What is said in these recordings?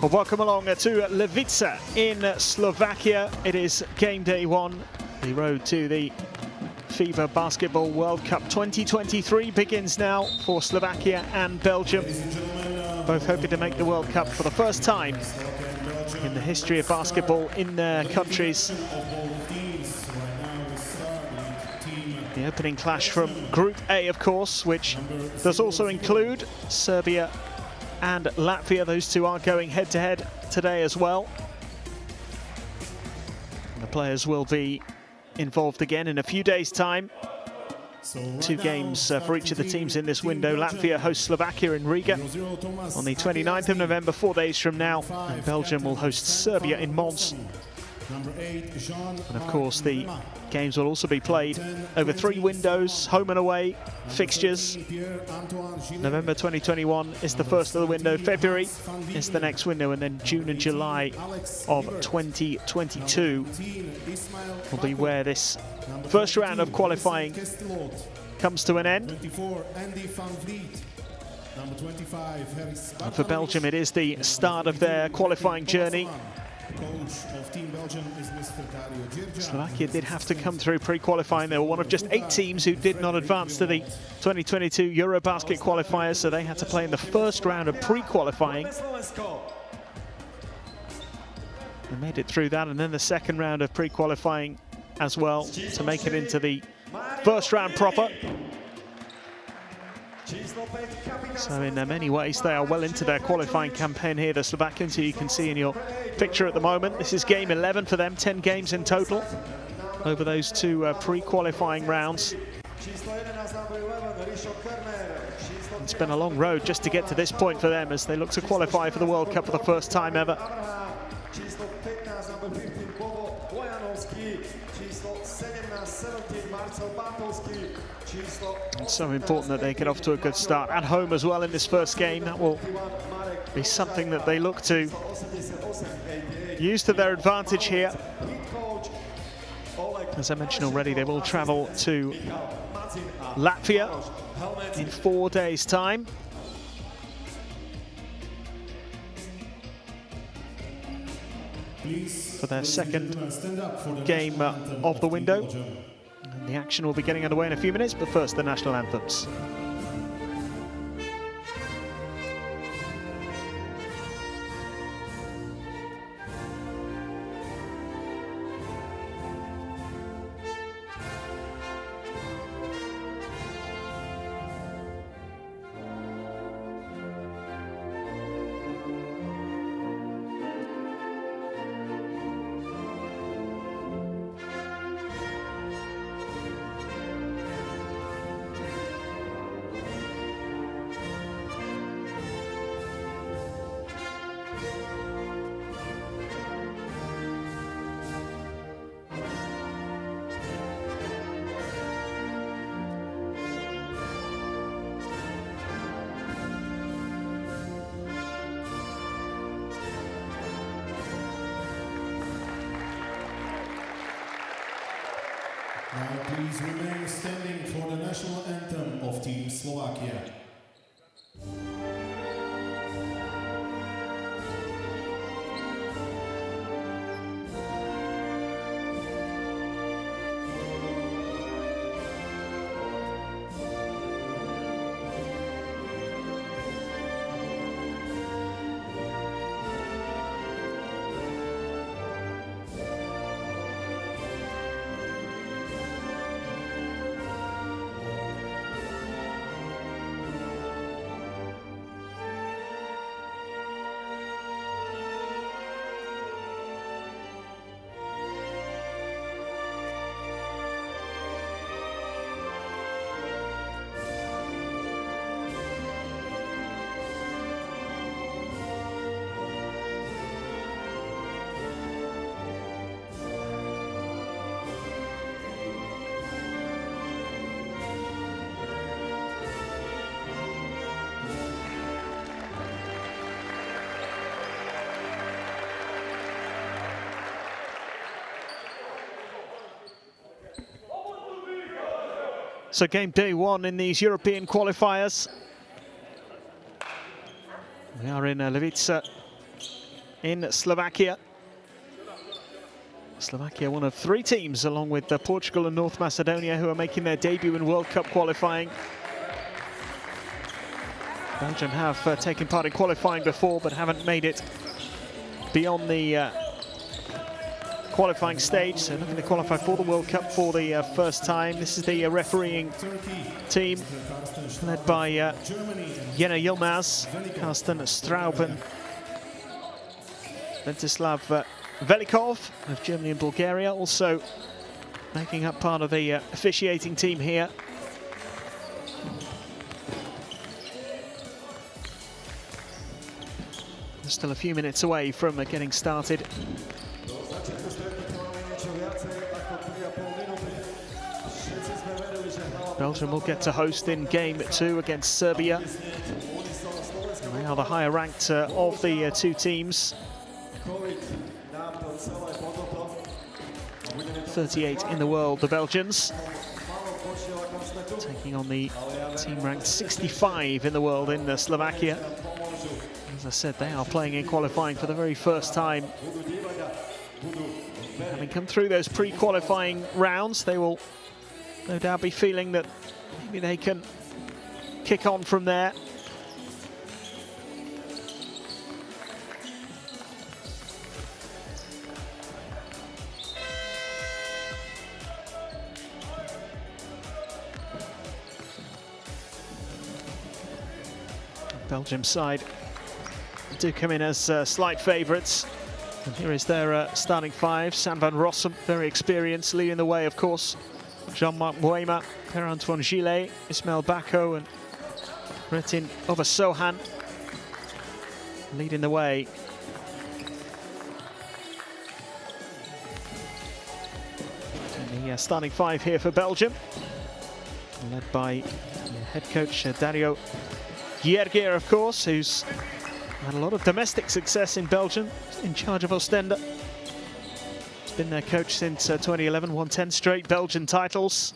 Well, welcome along to Levice in Slovakia. It is game day one. The road to the FIBA Basketball World Cup 2023 begins now for Slovakia and Belgium, both hoping to make the World Cup for the first time in the history of basketball in their countries. The opening clash from Group A, of course, which does also include Serbia and Latvia. Those two are going head-to-head today as well. And the players will be involved again in a few days' time. Two games for each of the teams in this window. Latvia hosts Slovakia in Riga on the 29th of November, 4 days from now. And Belgium will host Serbia in Mons. And of course, the games will also be played over 3 windows, home and away fixtures. November 2021 is the first of the window, February is the next window, and then June and July of 2022 will be where this first round of qualifying comes to an end. And for Belgium, it is the start of their qualifying journey. Slovakia did have to come through pre-qualifying. They were one of just 8 teams who did not advance to the 2022 Eurobasket qualifiers, so they had to play in the first round of pre-qualifying. They made it through that, and then the second round of pre-qualifying as well to make it into the first round proper. So in many ways they are well into their qualifying campaign here, the Slovakians, who you can see in your picture at the moment. This is game 11 for them, 10 games in total over those 2 pre-qualifying rounds. It's been a long road just to get to this point for them as they look to qualify for the World Cup for the first time ever. It's so important that they get off to a good start at home as well in this first game. That will be something that they look to use to their advantage here. As I mentioned already, they will travel to Latvia in 4 days' time. For their second game of the window. And the action will be getting underway in a few minutes, but first the national anthems. Now please remain standing for the national anthem of Team Slovakia. So game day one in these European qualifiers. We are in Levice in Slovakia. Slovakia, one of 3 teams, along with Portugal and North Macedonia, who are making their debut in World Cup qualifying. Belgium have taken part in qualifying before, but haven't made it beyond the qualifying stage, so looking to qualify for the World Cup for the first time. This is the refereeing team, led by Jena Yilmaz, Karsten Straub and Ventislav Velikov of Germany and Bulgaria, also making up part of the officiating team here. We're still a few minutes away from getting started. Belgium will get to host in game 2 against Serbia. They are the higher ranked of the 2 teams. 38 in the world, the Belgians, taking on the team ranked 65 in the world in Slovakia. As I said, they are playing in qualifying for the very first time. Having come through those pre-qualifying rounds, they will no doubt be feeling that maybe they can kick on from there. Belgium side do come in as slight favourites. And here is their starting 5. Sam van Rossum, very experienced, leading the way, of course. Jean-Marc Moema, Per-Antoine Gillet, Ismail Bako and Retin Obasohan leading the way. And the starting 5 here for Belgium, led by head coach Dario Giergier, of course, who's had a lot of domestic success in Belgium, in charge of Ostende. He's been their coach since 2011, won 10 straight Belgian titles.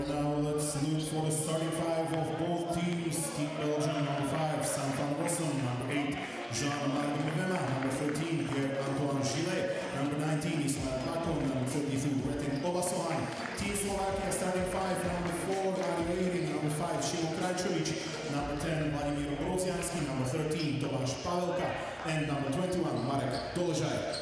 Now let's look for the starting 5 of both teams. Team Belgium, number 5, Sam van Rossum, number 8, Jean-Marc Moema, number 13, Per-Antoine Gillet, number 19, Ismail Bako, number 32, Retin Obasohan. Team Slovakia, starting 5, number 4, Ari, number 5, Šimo Krajčović, number 10, Vladimir Brodzianski, number 13, Tomáš Pavelka, and number 21, Marek Dolezaj.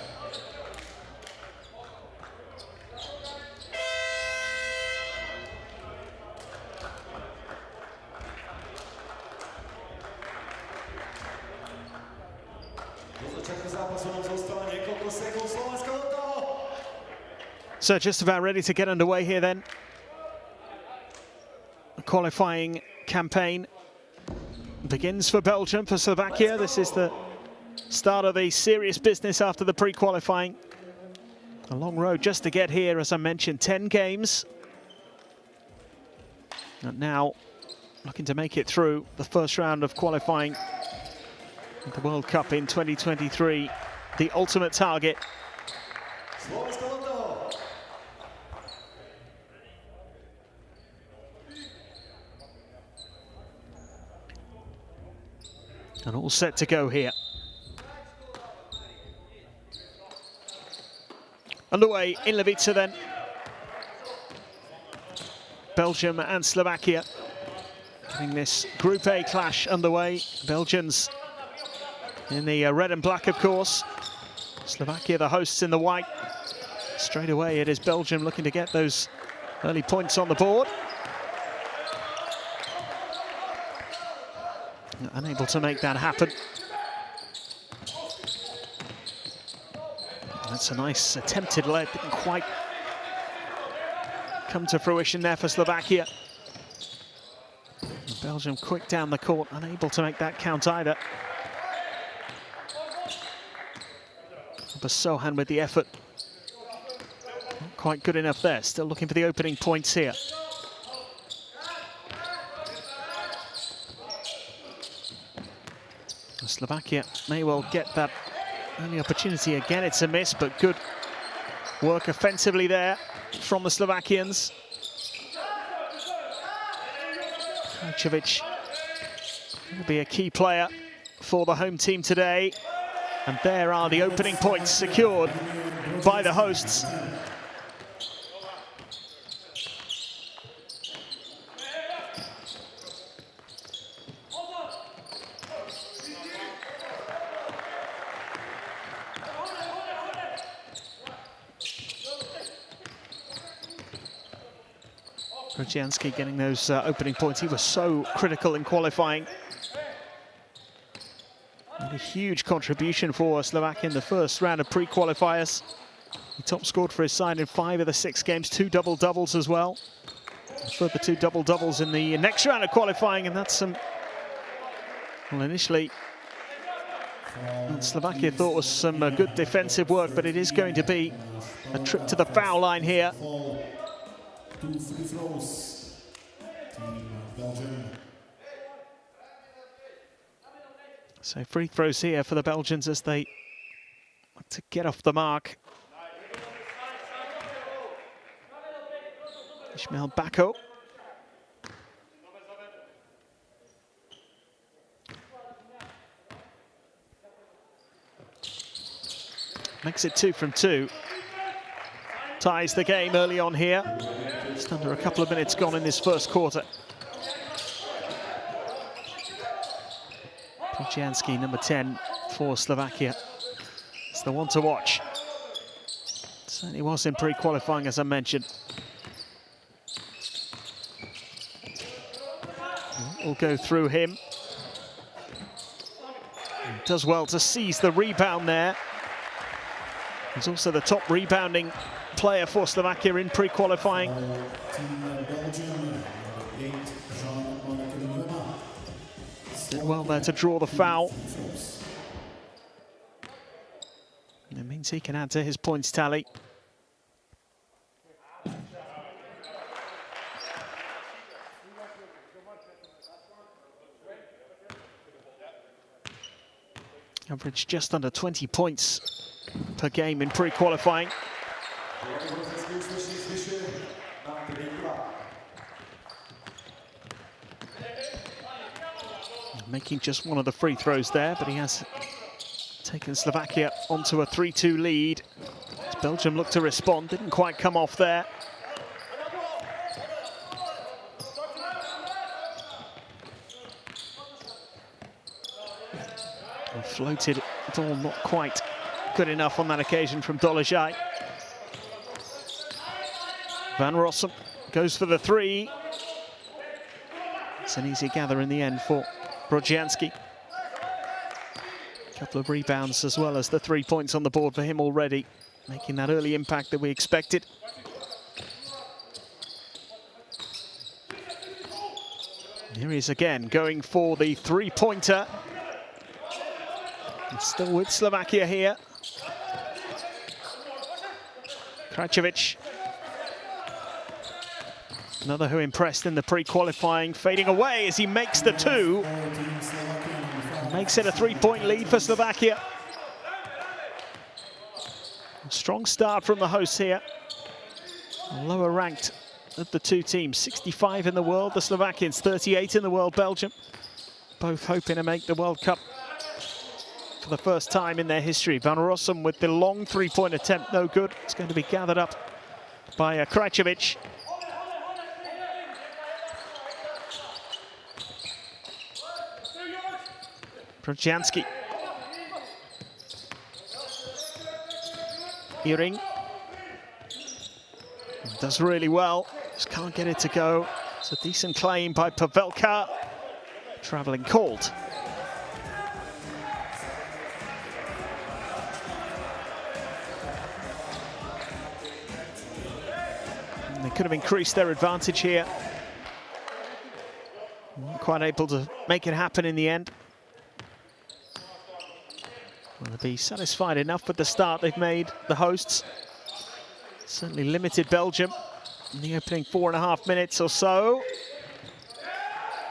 So just about ready to get underway here then. The qualifying campaign begins for Belgium, for Slovakia. This is the start of the serious business after the pre-qualifying. A long road just to get here, as I mentioned, 10 games. And now looking to make it through the first round of qualifying at the World Cup in 2023. The ultimate target. And all set to go here. Underway in Levice then. Belgium and Slovakia getting this Group A clash underway. Belgians in the red and black, of course. Slovakia, the hosts, in the white. Straight away, it is Belgium looking to get those early points on the board. Unable to make that happen. That's a nice attempted lead, didn't quite come to fruition there for Slovakia. And Belgium quick down the court, unable to make that count either. But Sohan with the effort. Not quite good enough there, still looking for the opening points here. Slovakia may well get that early opportunity again. It's a miss, but good work offensively there from the Slovakians. Krajčević will be a key player for the home team today. And there are the opening points secured by the hosts. Krajčević getting those opening points. He was so critical in qualifying. And a huge contribution for Slovakia in the first round of pre-qualifiers. He top scored for his side in 5 of the 6 games, 2 double-doubles as well. A further 2 double-doubles in the next round of qualifying, and that's some, well, initially Slovakia thought was some good defensive work, but it is going to be a trip to the foul line here. 2 free throws. Team Belgium. So free throws here for the Belgians as they want to get off the mark. Ishmael Bako. Makes it 2 from 2. Ties the game early on here. Just under a couple of minutes gone in this first quarter. Krajčević, number 10 for Slovakia. It's the one to watch. Certainly was in pre-qualifying, as I mentioned. We'll go through him. He does well to seize the rebound there. He's also the top rebounding player for Slovakia in pre-qualifying. Did well there to draw the foul. And it means he can add to his points tally. Average just under 20 points per game in pre-qualifying. Making just one of the free throws there, but he has taken Slovakia onto a 3-2 lead. As Belgium looked to respond, didn't quite come off there. And floated it all, not quite good enough on that occasion from Dolezaj. Van Rossum goes for the 3. It's an easy gather in the end for Brodzianski. A couple of rebounds as well as the 3 points on the board for him already, making that early impact that we expected. Here he is again, going for the 3-pointer. Still with Slovakia here. Krajcevic. Another who impressed in the pre-qualifying, fading away as he makes the two. Makes it a 3-point lead for Slovakia. A strong start from the hosts here. Lower ranked of the two teams, 65 in the world, the Slovakians, 38 in the world, Belgium. Both hoping to make the World Cup for the first time in their history. Van Rossum with the long three-point attempt, no good. It's going to be gathered up by Krajcevic. Brodzianski. Iring. Does really well, just can't get it to go. It's a decent claim by Pavelka. Travelling called. And they could have increased their advantage here. Not quite able to make it happen in the end. Will they be satisfied enough with the start they've made, the hosts? Certainly limited Belgium in the opening 4.5 minutes or so.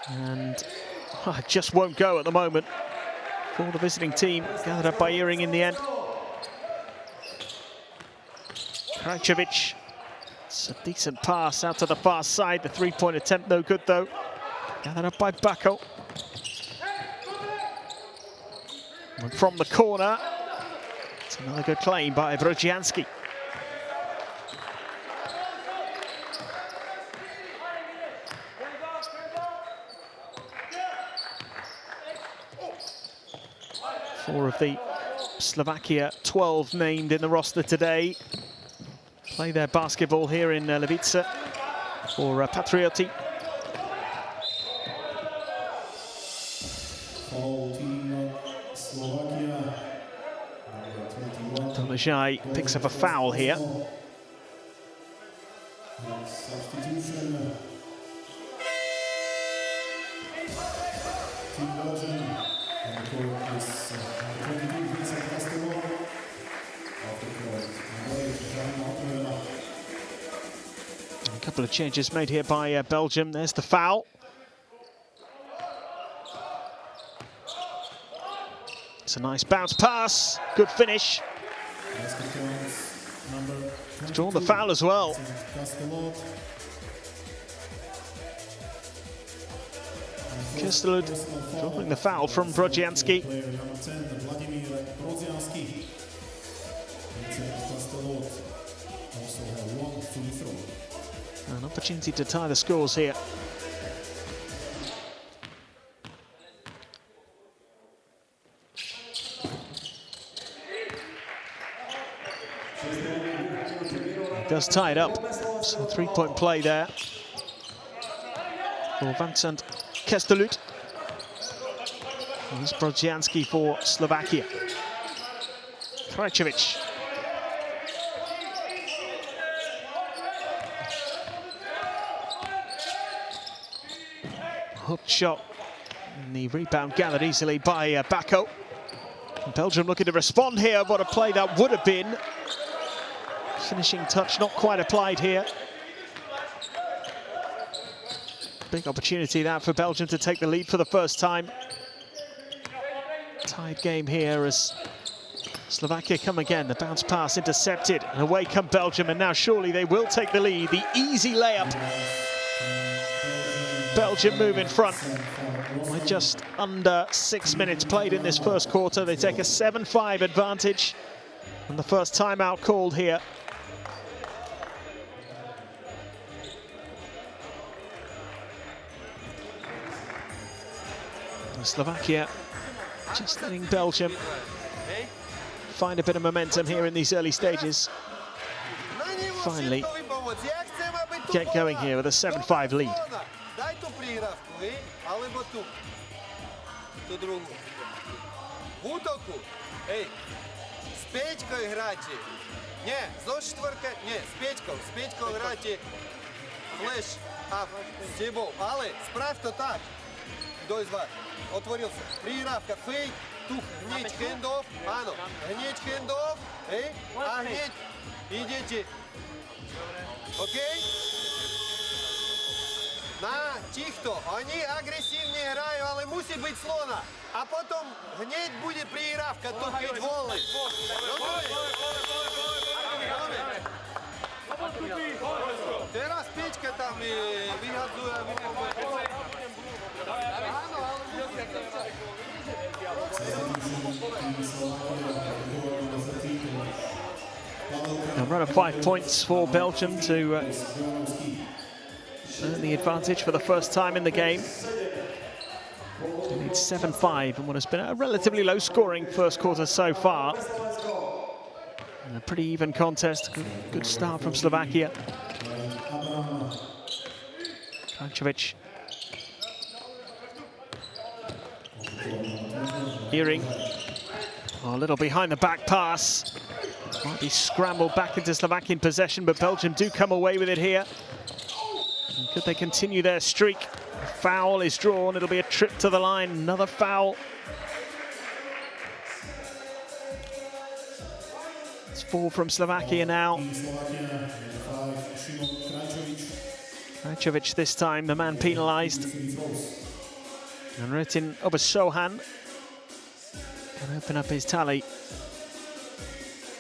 And it just won't go at the moment for the visiting team. Gathered up by Iring in the end. Krajcevic. It's a decent pass out to the far side. The three-point attempt no good though. Gathered up by Bako. And from the corner, it's another good claim by Brodzianski. Four of the Slovakia 12 named in the roster today play their basketball here in Levice for Patrioti. Dolejaj picks up a foul here. A couple of changes made here by Belgium. There's the foul. It's a nice bounce pass. Good finish. He's drawn the foul as well. Kestelud drawing the foul from Brodzianski. An opportunity to tie the scores here. It does tie it up. So three-point play there for Vincent Kestelud. Here's Brodzianski for Slovakia. Krajcevic. Hook shot. And the rebound gathered easily by Bako. Belgium looking to respond here. What a play that would have been. Finishing touch not quite applied here. Big opportunity that for Belgium to take the lead for the first time. Tied game here as Slovakia come again. The bounce pass intercepted and away come Belgium, and now surely they will take the lead. The easy layup. Belgium move in front with just under 6 minutes played in this first quarter. They take a 7-5 advantage and the first timeout called here. Slovakia just letting Belgium find a bit of momentum here in these early stages. Finally get going here with a 7-5 lead. Otvoril sa, prihrávka, fake, tu hneď handoff, áno, hneď handoff, hej, a hneď Идите. Окей? На тихто. Они агрессивнее грають, але мусить бути слона. А потім гніть буде приїравка, тупить волни. Teraz Петька там вигадує. A run of 5 points for Belgium to earn the advantage for the first time in the game. They need 7-5 in what has been a relatively low-scoring first quarter so far. And a pretty even contest. Good start from Slovakia. Krančović. Earring. Oh, a little behind the back pass. Might be scrambled back into Slovakian possession, but Belgium do come away with it here. And could they continue their streak? A foul is drawn. It'll be a trip to the line. Another foul. It's 4 from Slovakia now. Krančović this time, the man penalised. And Retin Obersohan can open up his tally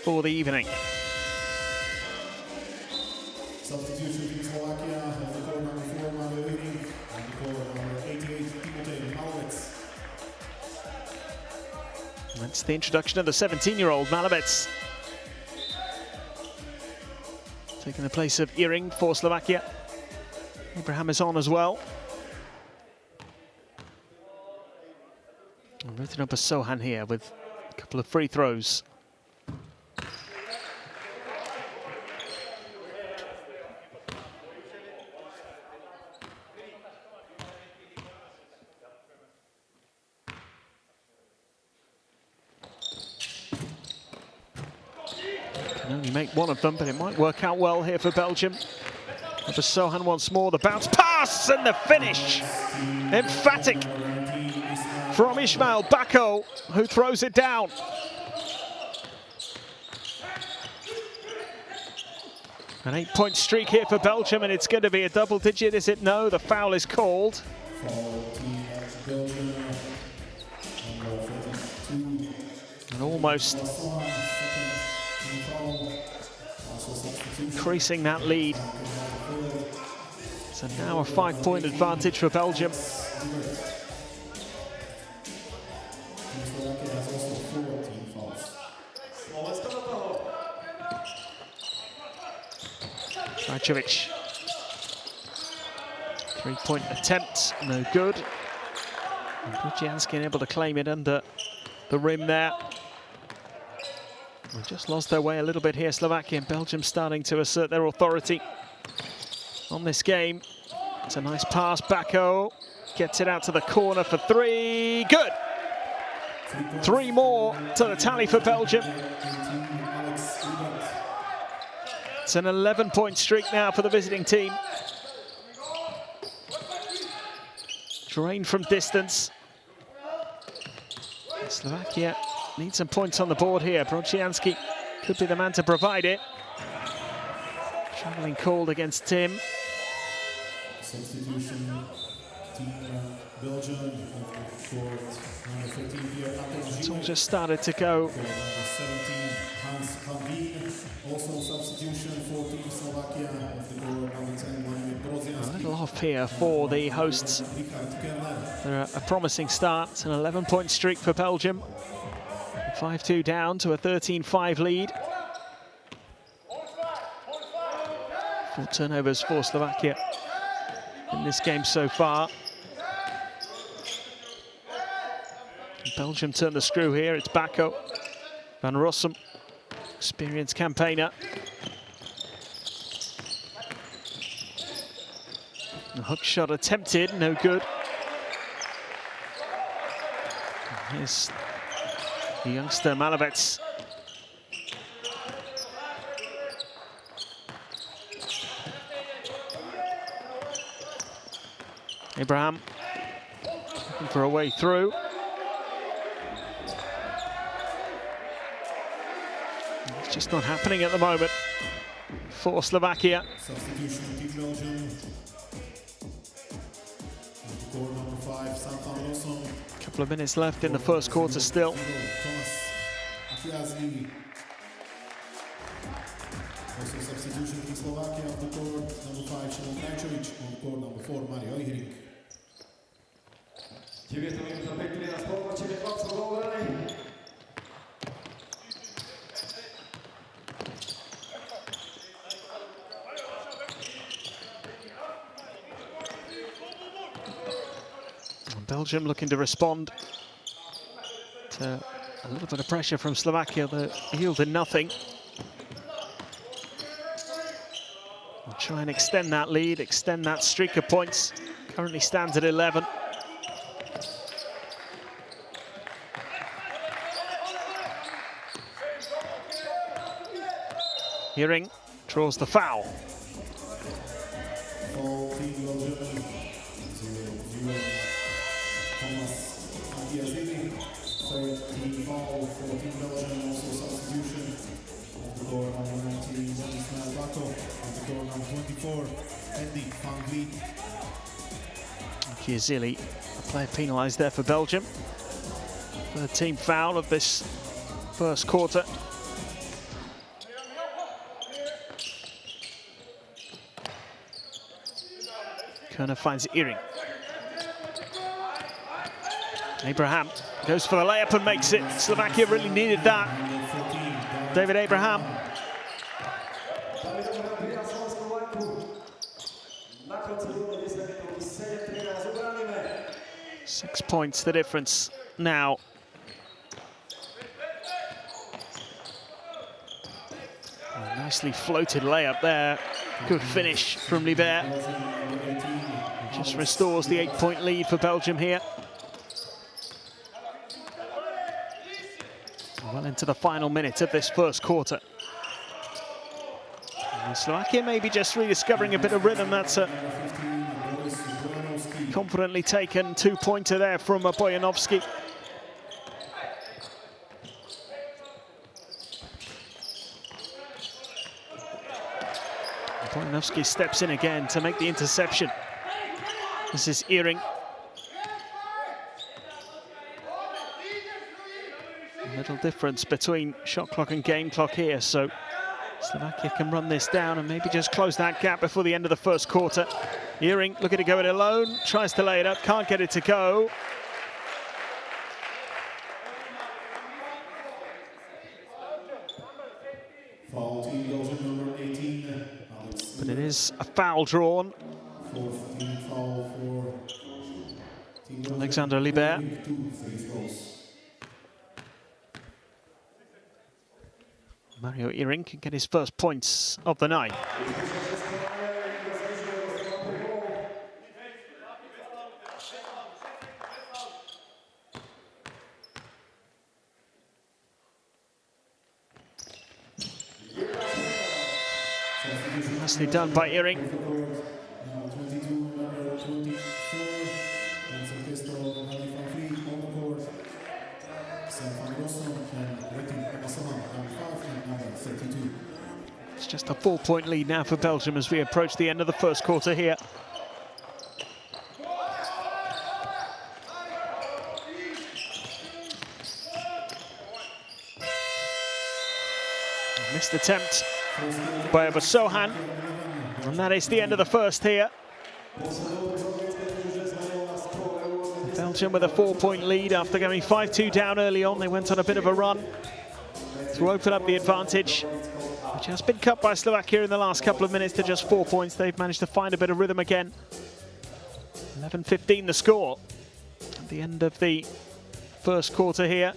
for the evening. Substitution in Slovakia, the number 4, Mario Earring, and the number 88, That's the introduction of the 17-year-old Malabets. Taking the place of Earring for Slovakia. Abraham is on as well. And written up a Sohan here with a couple of free throws. Can only make one of them, but it might work out well here for Belgium. For Sohan once more, the bounce pass and the finish. Emphatic from Ismail Bako, who throws it down. An 8-point streak here for Belgium, and it's going to be a double digit, is it? No, the foul is called. And almost increasing that lead. So now a 5-point advantage for Belgium. Krančović. 3-point attempt, no good. Brudzianski able to claim it under the rim there. They just lost their way a little bit here, Slovakia, and Belgium starting to assert their authority on this game. It's a nice pass, Bako gets it out to the corner for 3, good! 3 more to the tally for Belgium. It's an 11-point streak now for the visiting team. Drained from distance. Slovakia needs some points on the board here. Brudzianski could be the man to provide it. Travelling called against Tim. Substitution, team Belgium for number 15 here. It's all just started to go. Also substitution for team Slovakia of the goal number 10, A little off here for the hosts. They're a promising start. It's an 11-point streak for Belgium. 5-2 down to a 13-5 lead. 4 turnovers for Slovakia in this game so far. Belgium turn the screw here. It's Bako. Van Rossum, experienced campaigner. A hook shot attempted, no good. Here's the youngster Malabets. Abraham looking for a way through. It's just not happening at the moment for Slovakia. Substitution, Team Belgium. Goal number 5, Couple of minutes left in the first quarter still. Also substitution from Slovakia on the court, number 5, Šimon Krajčović, on the court, number 4, Mario Ihring. Belgium looking to respond to a little bit of pressure from Slovakia that yielded nothing. We'll try and extend that lead, extend that streak of points. Currently stands at 11. Ihring draws the foul. Third team foul for Team Belgium, also substitution of the court number 19, Ismail Bato, on the court number 24, Andy Van Vliet. Chiazili, a player penalised there for Belgium. Third team foul of this first quarter. Kerner finds Ihring. Abraham goes for the layup and makes it. Slovakia really needed that. David Abraham. Six points the difference now. A nicely floated layup there. Good finish from Libert. Just restores the 8-point lead for Belgium here. Well into the final minute of this first quarter. And Slovakia maybe just rediscovering a bit of rhythm. That's a confidently taken two-pointer there from Bojanovski. Bojanovski steps in again to make the interception. This is Ihring. Little difference between shot clock and game clock here, so Slovakia can run this down and maybe just close that gap before the end of the first quarter. Ihring looking to go it alone, tries to lay it up, can't get it to go. Foul team Belgium number 18. But it is a foul drawn. Fourth team foul for Team Belgium. Alexander Libert. 2 free throws. Mario Ihring can get his first points of the night. Nicely done by Ihring. It's just a 4-point lead now for Belgium as we approach the end of the first quarter here. Missed attempt by Sohan, and that is the end of the first here. Belgium with a 4-point lead after going 5-2 down early on. They went on a bit of a run to open up the advantage, which has been cut by Slovakia in the last couple of minutes to just 4 points. They've managed to find a bit of rhythm again. 11-15 the score at the end of the first quarter here.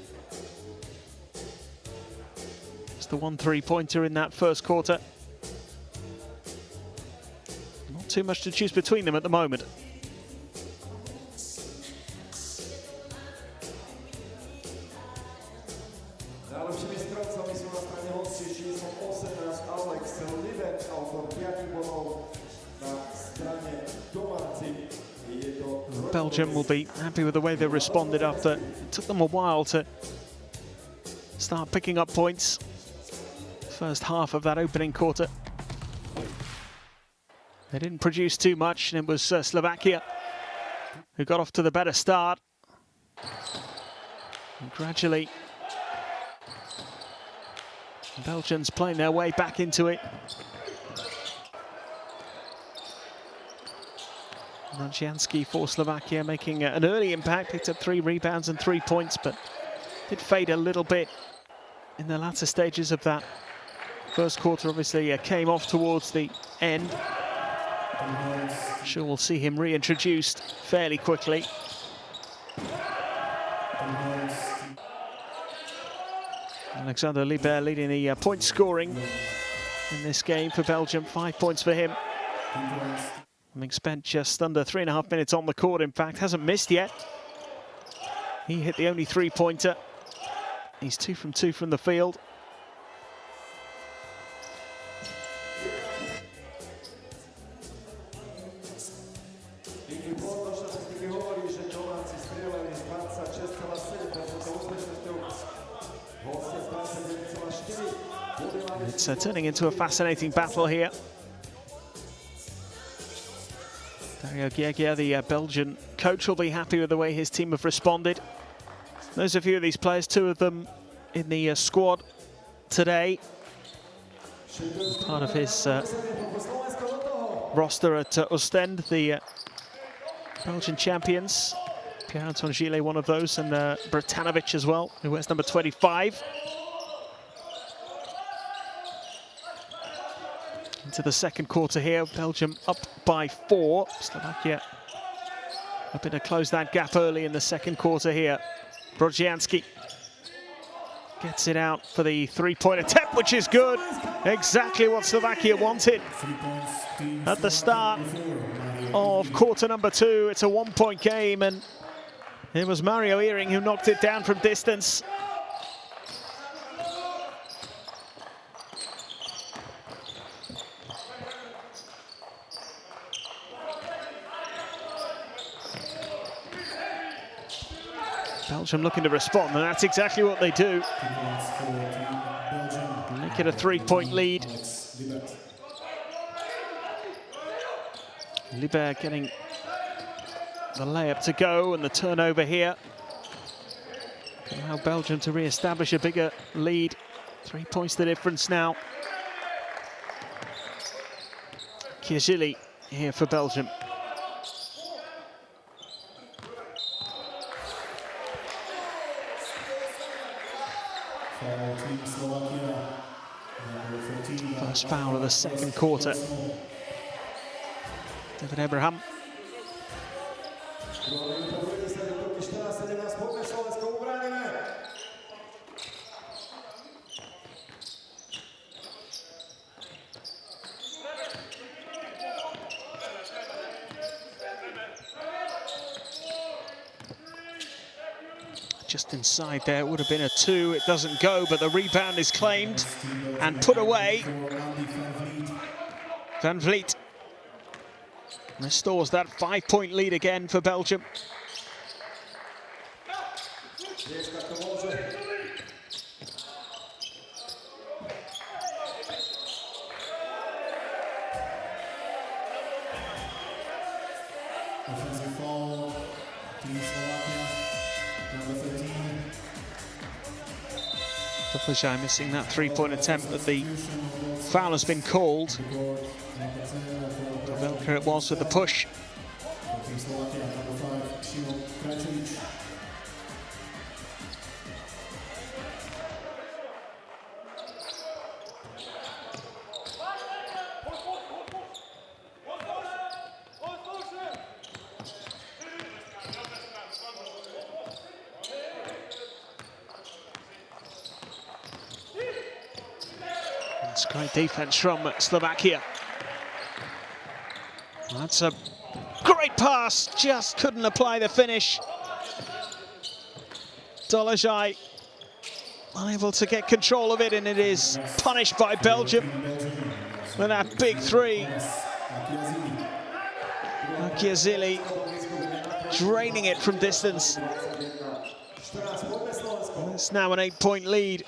It's the 1 3-pointer in that first quarter. Not too much to choose between them at the moment. Belgium will be happy with the way they responded after it took them a while to start picking up points. first half of that opening quarter. They didn't produce too much, and it was Slovakia who got off to the better start. And gradually, Belgians playing their way back into it. Radzianski for Slovakia making an early impact, picked up 3 rebounds and 3 points, but did fade a little bit in the latter stages of that first quarter. Obviously came off towards the end. I'm sure we'll see him reintroduced fairly quickly. Alexander Liber leading the point scoring in this game for Belgium. 5 points for him. Having spent just under 3.5 minutes on the court, in fact, hasn't missed yet. He hit the only 3-pointer. He's 2 from 2 from the field. It's turning into a fascinating battle here. Dario Giegia, the Belgian coach, will be happy with the way his team have responded. There's a few of these players, 2 of them in the squad today. Part of his roster at Ostend, the Belgian champions. Pierre-Antoine Gillet, one of those, and Bratanovic as well, who wears number 25. Into the second quarter here, Belgium up by 4. Slovakia hoping to close that gap early in the second quarter here. Brodzianski gets it out for the 3-point attempt, which is good. Exactly what Slovakia wanted at the start of quarter number 2. It's a 1-point game, and it was Mario Ehring who knocked it down from distance. Belgium looking to respond, and that's exactly what they do. Make it a 3-point lead. Liber getting the layup to go, and the turnover here can allow Belgium to re-establish a bigger lead. 3 points the difference now. Kiezili here for Belgium. First foul of the second quarter. David Abraham. Just inside there, it would have been a 2. It doesn't go, but the rebound is claimed and put away. Van Vliet restores that 5-point lead again for Belgium. Offensive foul, Team Slovakia, number 13. Duflejai missing that 3-point attempt, but the foul has been called. Velker it was with the push. Team Slovakia, number 5, Šimo Kračević. That's great defense from Slovakia. That's a great pass, just couldn't apply the finish. Dolezaj unable to get control of it, and it is punished by Belgium with that big 3. Kiezili draining it from distance. It's now an 8-point lead.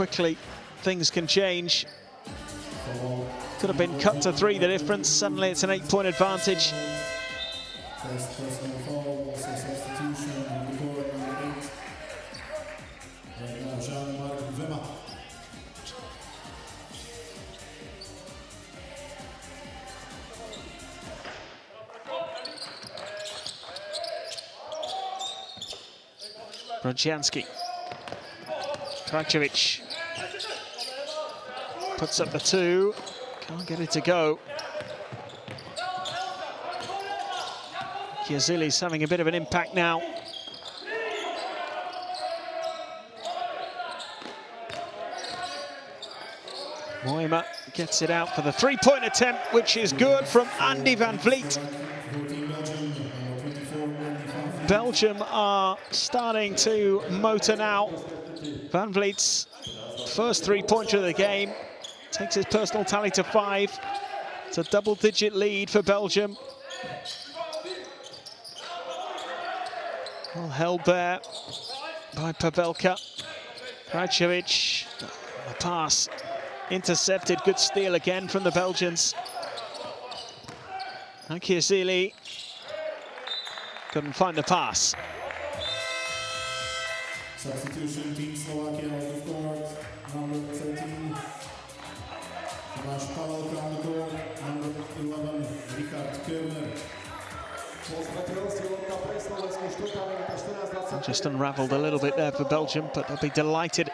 quickly things can change. Could have been cut to 3, the difference. Suddenly it's an 8-point advantage. First personal foul, also substitution on the court, number 8. Right now, Jean-Marc Vema. Brzezianski. Krajcevic puts up the 2. Can't get it to go. Chiazili's having a bit of an impact now. Moima gets it out for the 3-point attempt, which is good from Andy van Vliet. Belgium are starting to motor now. Van Vliet's first 3-pointer of the game takes his personal tally to 5. It's a double-digit lead for Belgium. Well held there by Pavelka. Krajcevic, the pass intercepted. Good steal again from the Belgians. And Chiazili couldn't find the pass. Substitution, Team Slovakia on the court, number 13. Pavelka on the court, number 11, Richard Körner. Just unravelled a little bit there for Belgium, but they'll be delighted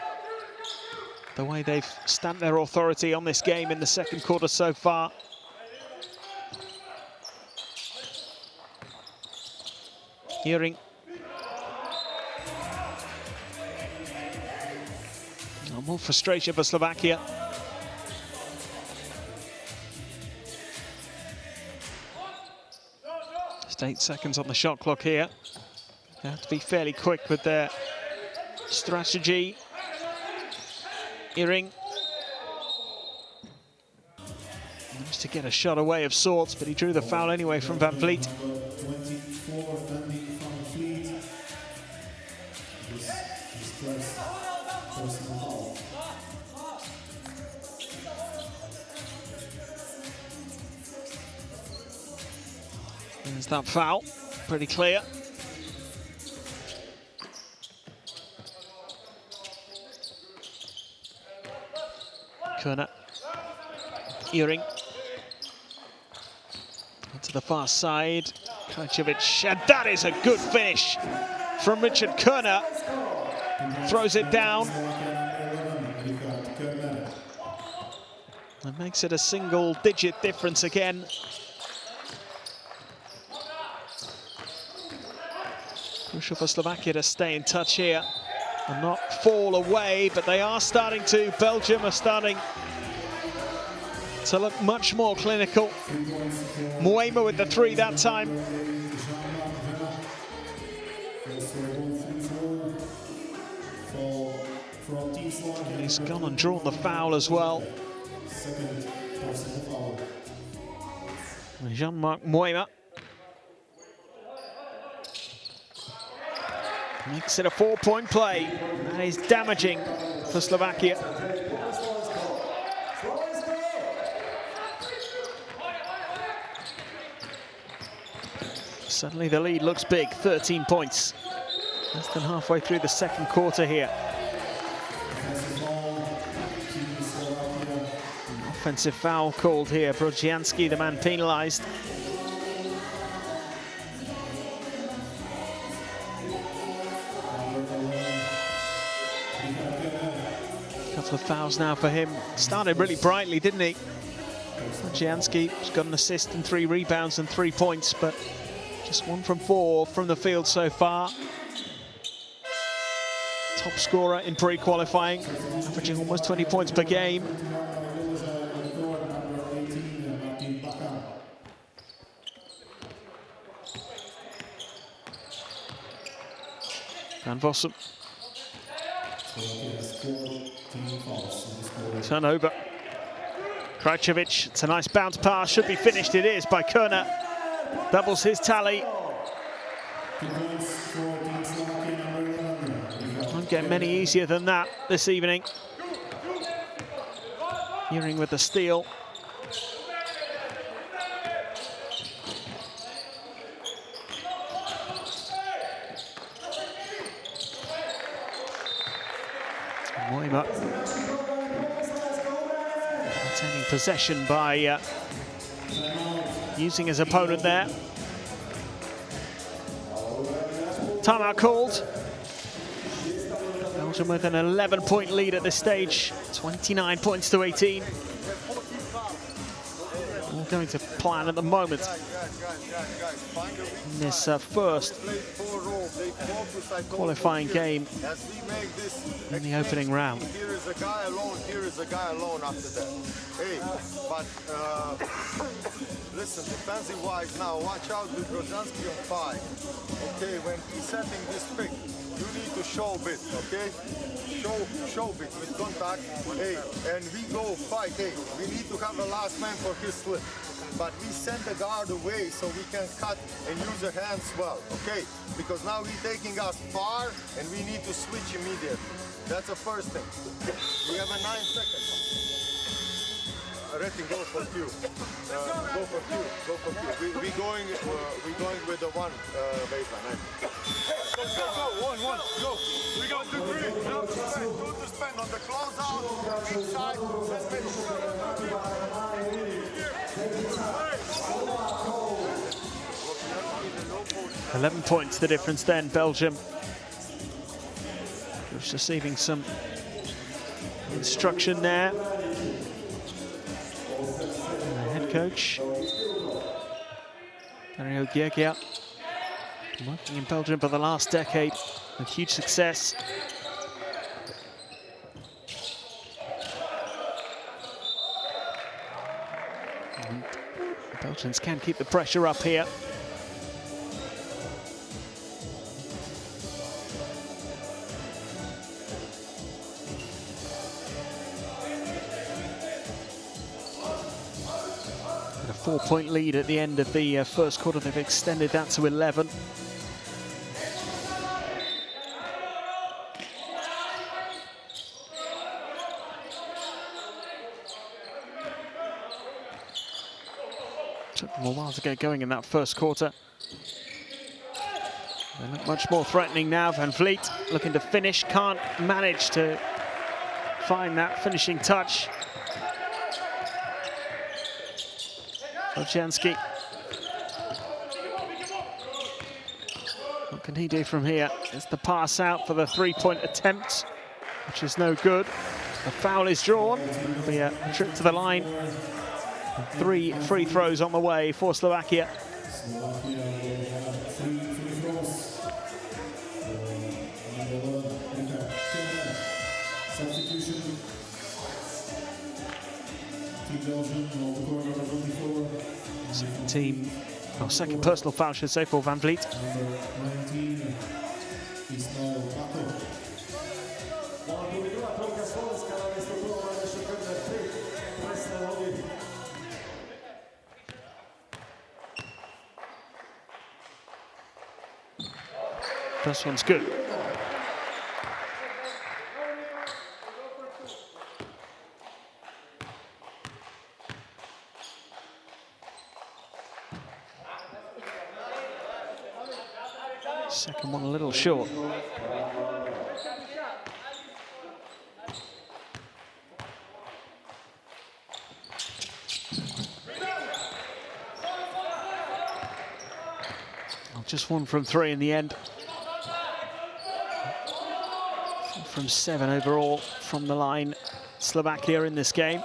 the way they've stamped their authority on this game in the second quarter so far. Hearing. No more frustration for Slovakia. Just 8 seconds on the shot clock here. They have to be fairly quick with their strategy. Hearing. Managed to get a shot away of sorts, but he drew the foul anyway from Van Vliet. There's that foul, pretty clear. Körner, Hearing. To the far side, Krajcevic, and that is a good finish from Richard Körner. Throws it down. That makes it a single-digit difference again. Crucial for Slovakia to stay in touch here and not fall away, but they are starting to. Belgium are starting to look much more clinical. Moima with the 3 that time. He's gone and drawn the foul as well. Jean-Marc Moima makes it a 4-point play. That is damaging for Slovakia. Suddenly the lead looks big, 13 points. Less than halfway through the second quarter here. Offensive foul called here. Brzezianski, the man penalised. Couple of fouls now for him. Started really brightly, didn't he? Brzezianski's got an assist and 3 rebounds and 3 points, but just 1 from 4 from the field so far. Top scorer in pre-qualifying, averaging almost 20 points per game. Van Vossen. Turnover. Krajcevic, it's a nice bounce pass, should be finished, it is, by Körner. Doubles his tally. Won't get many easier than that this evening. Hearing with the steal. Moima retaining possession by using his opponent there. Timeout called. Belgium with an 11-point lead at this stage, 29 points to 18. All going to plan at the moment in this first qualifying game in the opening round. Here is a guy alone after that. Hey, but listen, defensive-wise now, watch out with Grozanski on 5. Okay, when he's setting this pick, you need to show a bit, okay? Show bit with contact. Hey, and we go fight. Hey, we need to have a last man for his slip. But we send the guard away so we can cut and use our hands well, okay? Because now he's taking us far and we need to switch immediately. That's the first thing. We have a 9 seconds. Rating, go for Q. Go for Q. We going with the one baseline. Go. 1, 1, go. We got 2, 3. Now to spend. 2 to spend on the closeout, inside, let's finish. 11 points the difference then, Belgium. Just receiving some instruction there. And the head coach, Dario Giergia, working in Belgium for the last decade with huge success. And the Belgians can keep the pressure up here. A 4-point lead at the end of the first quarter. They've extended that to 11. Took them a while to get going in that first quarter. They look much more threatening now. Van Vliet looking to finish, can't manage to find that finishing touch. Bojanski. What can he do from here? It's the pass out for the 3-point attempt, which is no good. A foul is drawn. It'll be a trip to the line. 3 free throws on the way for Slovakia. Slovakia will have 3 free throws. Substitution. Team Belgium on the court, number 24. Second team, or second personal foul, should say, for Van Vliet. Number 19 is now Pato. First one's good. Second one a little short. Just 1 from 3 in the end. 4 from 7 overall from the line. Slovakia in this game.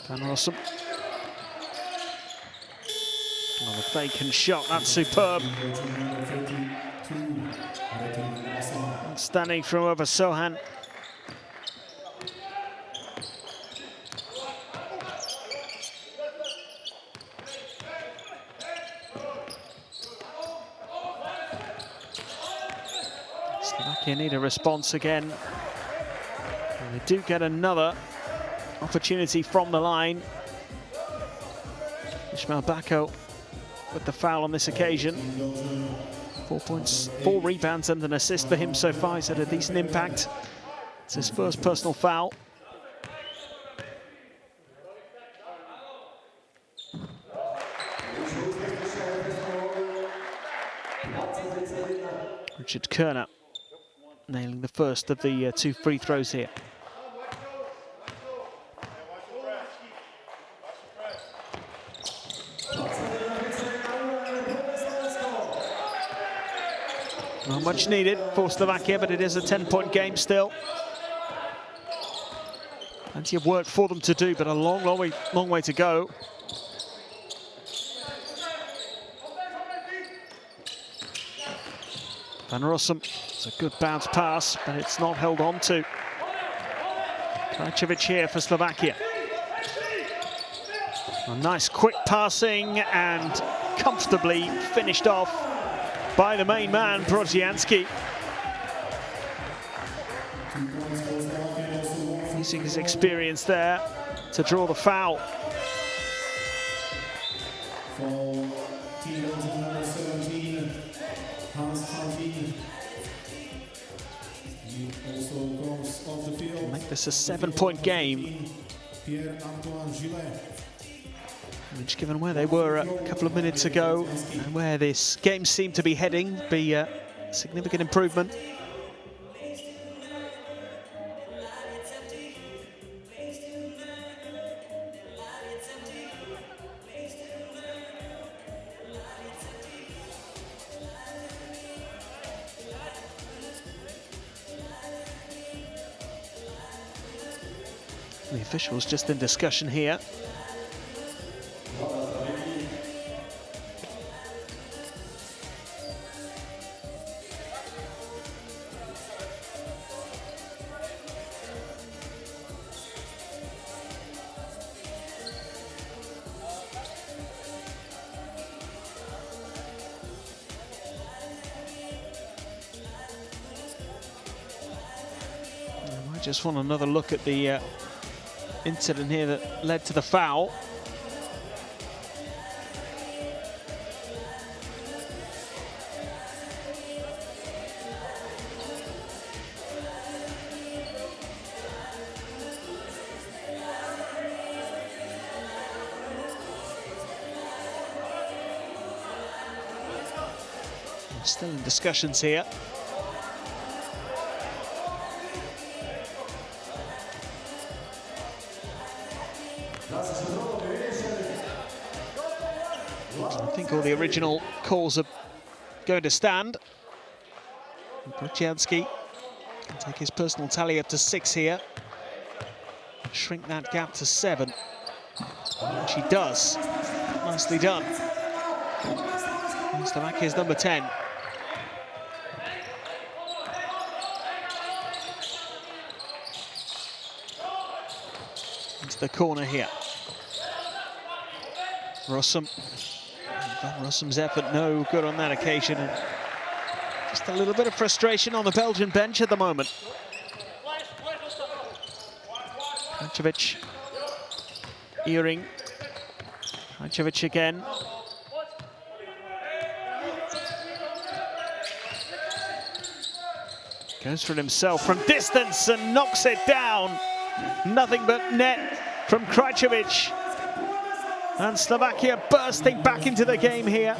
Van Rossum. Another fake and shot, that's superb. Standing from over Sohan. Slovakia need a response again. And they do get another opportunity from the line. Ishmael Bako with the foul on this occasion. 4 points, 4 rebounds and an assist for him so far. He's had a decent impact. It's his first personal foul. Richard Kerner nailing the first of the 2 free throws here. Not much needed for Slovakia, but it is a 10-point game still. Plenty of work for them to do, but a long way to go. Van Rossum, it's a good bounce pass, but it's not held on to. Krajcevic here for Slovakia. A nice quick passing and comfortably finished off by the main man, Brodzianski. Using his experience there to draw the foul. Make this a 7-point game. Which, given where they were a couple of minutes ago and where this game seemed to be heading, be a significant improvement. The officials just in discussion here. I just want another look at the incident here that led to the foul. Still in discussions here. I think all the original calls are going to stand. Brodzianski can take his personal tally up to 6 here. Shrink that gap to 7. Which he does. Nicely done. Slovakia's number 10. Into the corner here. Rossum. Van Rossum's effort no good on that occasion. And just a little bit of frustration on the Belgian bench at the moment. Krajcevic. Earring. Krajcevic again. Goes for it himself from distance and knocks it down. Nothing but net from Krajcevic. And Slovakia bursting back into the game here.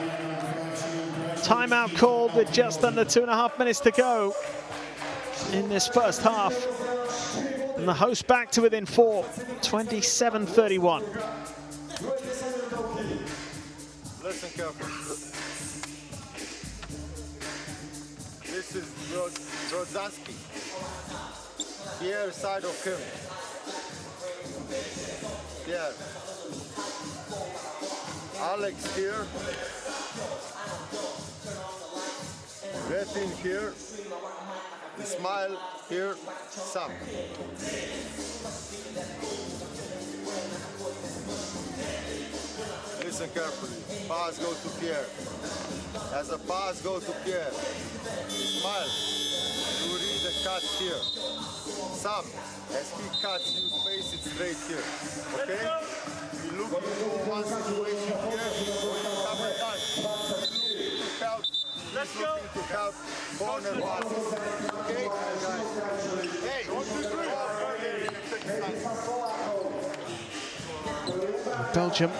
Timeout called with just under 2.5 minutes to go in this first half. And the hosts back to within 4, 27-31. Listen carefully. This is Brodzianski. Here, side of him. Here. Alex here. Retin here. Ismail here. Sam. Listen carefully. Pass go to Pierre. As a pass go to Pierre. Ismail. You read the cut here. Sam. As he cuts, you face it straight here. Okay? You look into one situation here, you have a time. corner passes. Okay, guys. Hey, 1, 2, 3. Belgium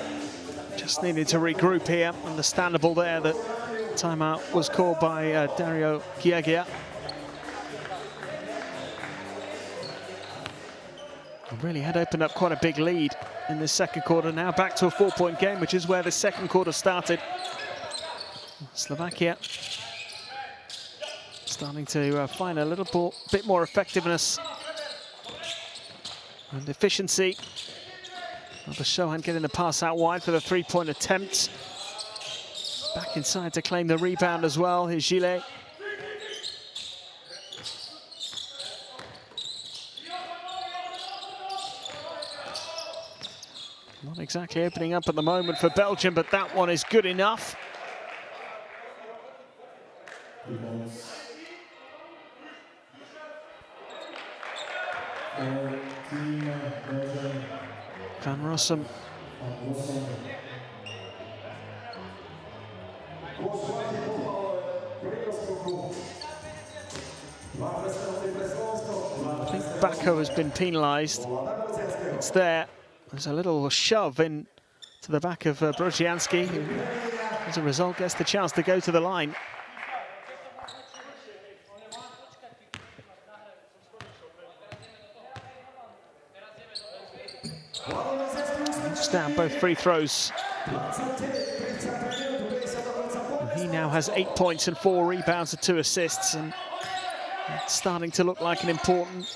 just needed to regroup here. Understandable there that timeout was called by Dario Giagia. Really had opened up quite a big lead in this second quarter. Now back to a 4-point game, which is where the second quarter started. Slovakia starting to find a little bit more effectiveness and efficiency. Another Shohan getting the pass out wide for the three-point attempt. Back inside to claim the rebound as well. Here's Gillet. Not exactly opening up at the moment for Belgium, but that one is good enough. Van Rossum. I think Bako has been penalised. It's there. There's a little shove in to the back of Brodzianski, who, as a result, gets the chance to go to the line. Just down both free throws. And he now has 8 points and 4 rebounds and 2 assists, and it's starting to look like an important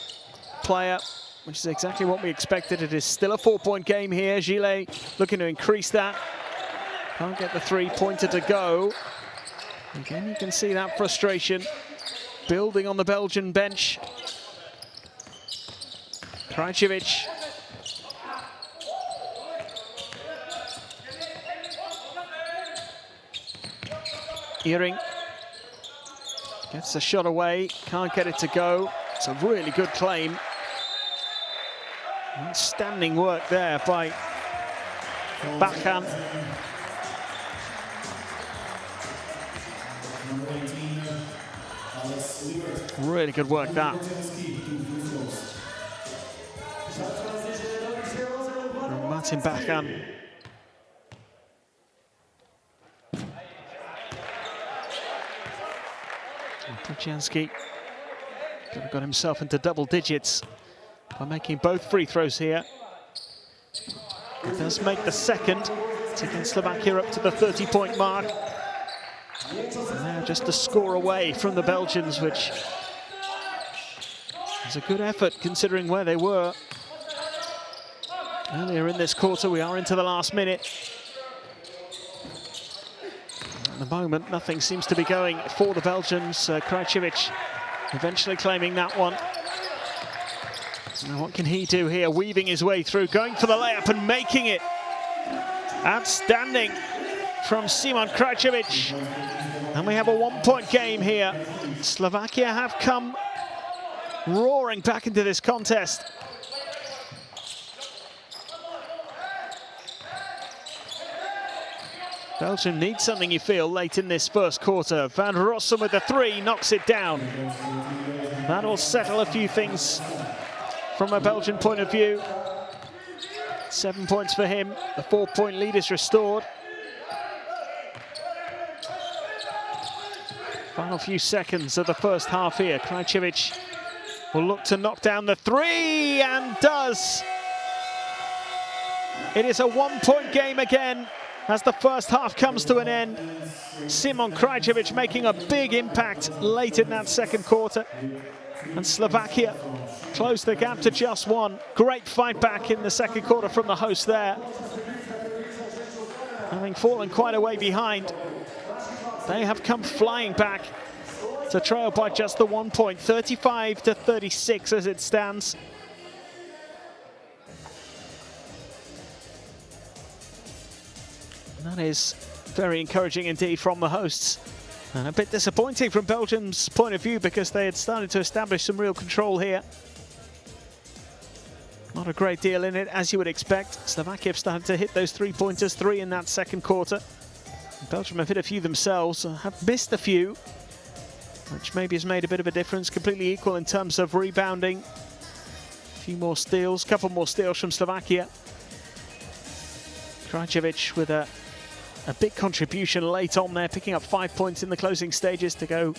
player, which is exactly what we expected. It is still a 4-point game here. Gillet looking to increase that. Can't get the three-pointer to go. Again, you can see that frustration building on the Belgian bench. Krajcevic. Earring gets a shot away, can't get it to go. It's a really good claim. Outstanding work there by Bakan. Really good work that. From Martin Bakan. Brodzianski could have got himself into double digits by making both free throws here. He does make the second to get Slovakia up to the 30-point mark. And now just a score away from the Belgians, which is a good effort considering where they were earlier in this quarter. We are into the last minute. At the moment, nothing seems to be going for the Belgians. Krajcevic eventually claiming that one. Now what can he do here? Weaving his way through, going for the layup and making it. Outstanding from Simon Krajcevic. And we have a 1-point game here. Slovakia have come roaring back into this contest. Belgium needs something, you feel, late in this first quarter. Van Rossum with the 3 knocks it down. That'll settle a few things from a Belgian point of view. 7 points for him. The 4-point lead is restored. Final few seconds of the first half here. Krajcevic will look to knock down the 3 and does. It is a 1-point game again as the first half comes to an end. Simon Krajcevic making a big impact late in that second quarter. And Slovakia closed the gap to just 1. Great fight back in the second quarter from the host there. Having fallen quite a way behind, they have come flying back to trail by just the 1 point, 35-36 as it stands. That is very encouraging indeed from the hosts. And a bit disappointing from Belgium's point of view because they had started to establish some real control here. Not a great deal in it, as you would expect. Slovakia have started to hit those three-pointers, 3 in that second quarter. Belgium have hit a few themselves, have missed a few. which maybe has made a bit of a difference. Completely equal in terms of rebounding. A few more steals, couple more steals from Slovakia. Krajcevic with a big contribution late on there, picking up 5 points in the closing stages to go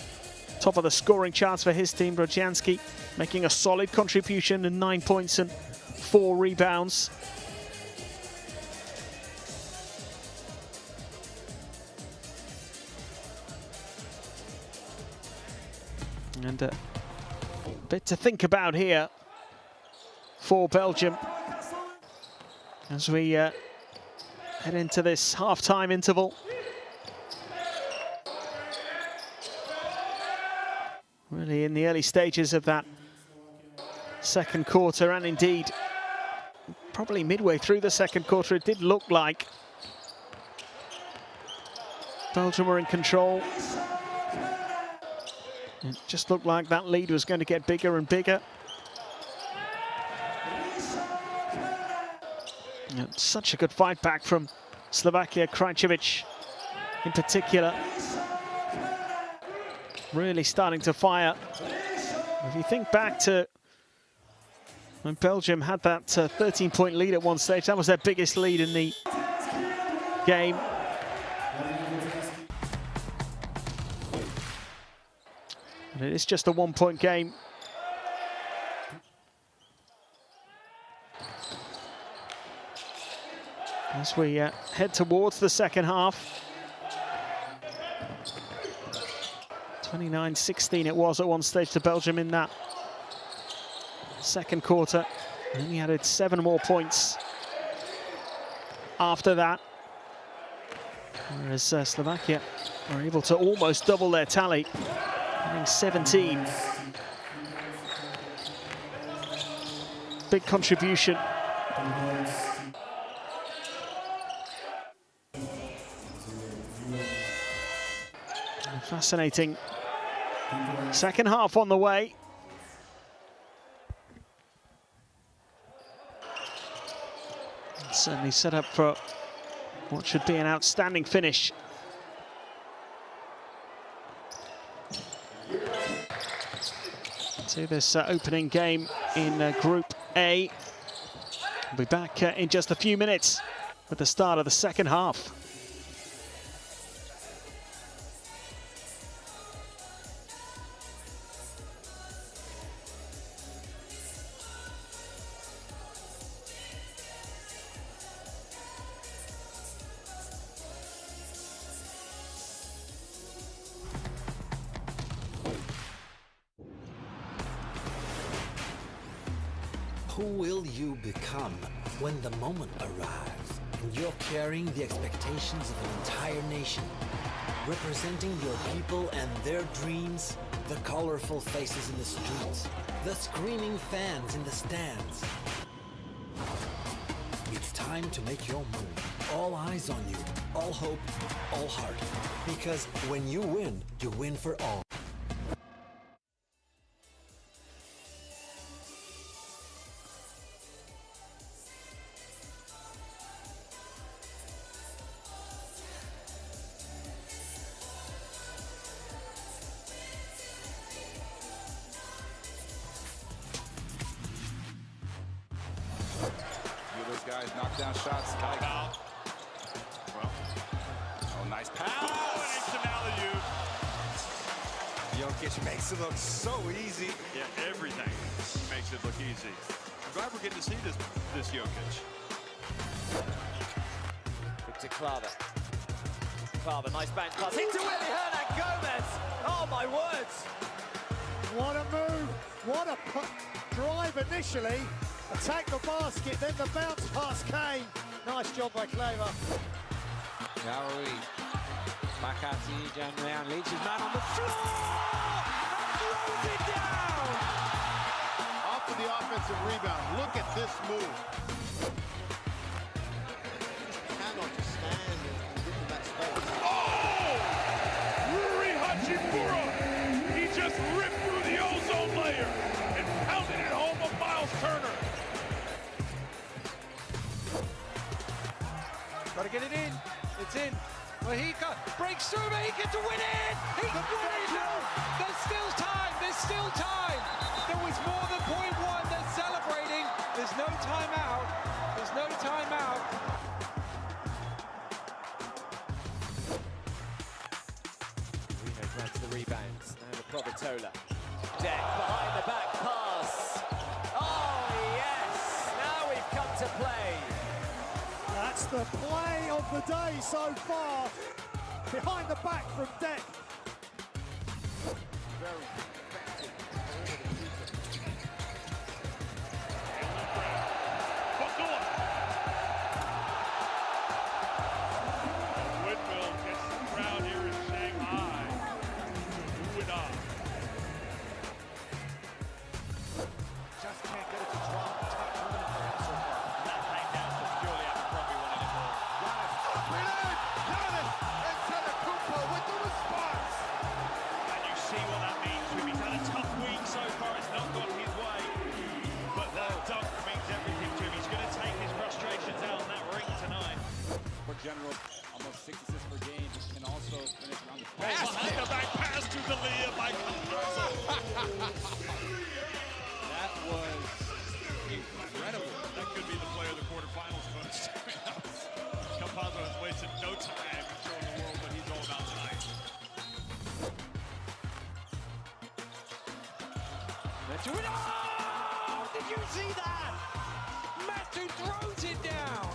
top of the scoring charts for his team. Brodzianski making a solid contribution and 9 points and 4 rebounds. And a bit to think about here for Belgium as we head into this half-time interval. Really in the early stages of that second quarter, and indeed probably midway through the second quarter, it did look like Belgium were in control. It just looked like that lead was going to get bigger and bigger. And such a good fight back from Slovakia. Krajcevic in particular really starting to fire. If you think back to when Belgium had that 13-point lead at one stage, that was their biggest lead in the game. And it is just a 1-point game. As we head towards the second half. 29-16 it was at one stage to Belgium in that second quarter. And then he added 7 more points after that. Whereas Slovakia were able to almost double their tally, having 17. Big contribution. Fascinating second half on the way. Certainly set up for what should be an outstanding finish. To this opening game in Group A. We'll be back in just a few minutes with the start of the second half. Who will you become when the moment arrives and you're carrying the expectations of an entire nation, representing your people and their dreams, the colorful faces in the streets, the screaming fans in the stands? It's time to make your move. All eyes on you, all hope, all heart. Because when you win for all. Guys, knockdown shots. Out. Well, oh, nice pass. Oh, and it's an alley-oop. Jokic makes it look so easy. Yeah, everything makes it look easy. I'm glad we're getting to see this Jokic. Victor Klaver. Klaver, nice bounce pass into Willy Hernan Gomez. Oh my words! What a move! What a drive initially. Attack the basket, then the bounce pass came. Nice job by Klaver. Gowrie back out to Jan Ryan, leads his man on the floor and throws it down. Off of the offensive rebound. Look at this move. Cannot just stand and get in that space. Oh! Rui Hachimura! He just ripped through the ozone layer and pounded it home of Miles Turner. Got to get it in. It's in. Well, he breaks through, but he gets to win it! He can win it! There's still time! There's still time! There was more than .1. They're celebrating. There's no timeout. There's no timeout. Reno grabs the rebounds. Now the Provitola. Deck behind the back pass. Oh, yes! Now we've come to play. That's the play of the day so far. Behind the back from Deck. Very effective. Whitfield gets the crowd here in Shanghai. Who would I? Just can't get it to drop. Tough tournament for him so far. And that came down to purely Abercrombie winning it all. Giannis Antetokounmpo with the response. And you see what that means to him. He's had a tough week so far. It's not gone his way. But that dunk means everything to him. He's going to take his frustrations out in that ring tonight. For general, almost 6 assists per game. Can also finish around the Behind the back pass to D'Elia by Campazzo. That was incredible. That could be the player of the quarterfinals coach. Campazzo has wasted no time showing the world what he's all about tonight. Oh! Did you see that? Matu throws it down.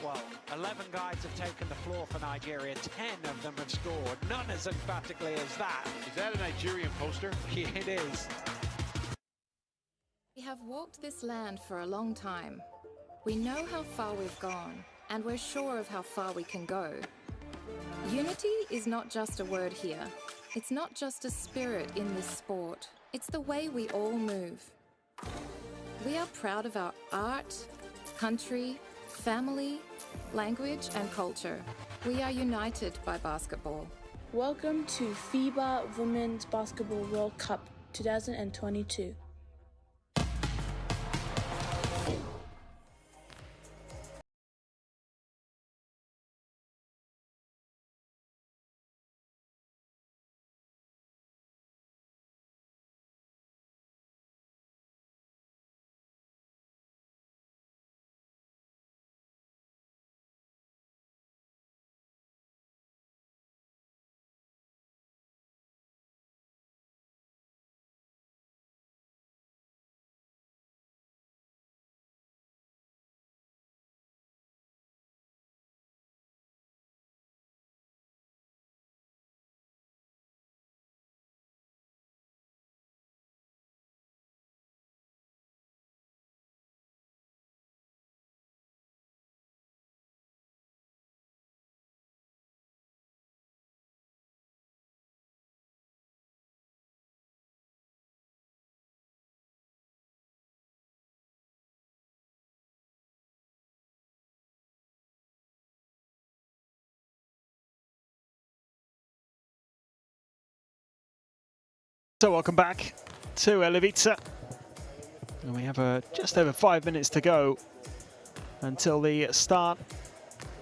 Well, 11 guys have taken the floor for Nigeria. 10 of them have scored. None as emphatically as that. Is that a Nigerian poster? Yeah, it is. We have walked this land for a long time. We know how far we've gone, and we're sure of how far we can go. Unity is not just a word here. It's not just a spirit in this sport. It's the way we all move. We are proud of our art, country, family, language, and culture. We are united by basketball. Welcome to FIBA Women's Basketball World Cup 2022. So welcome back to Levica. And we have just over 5 minutes to go until the start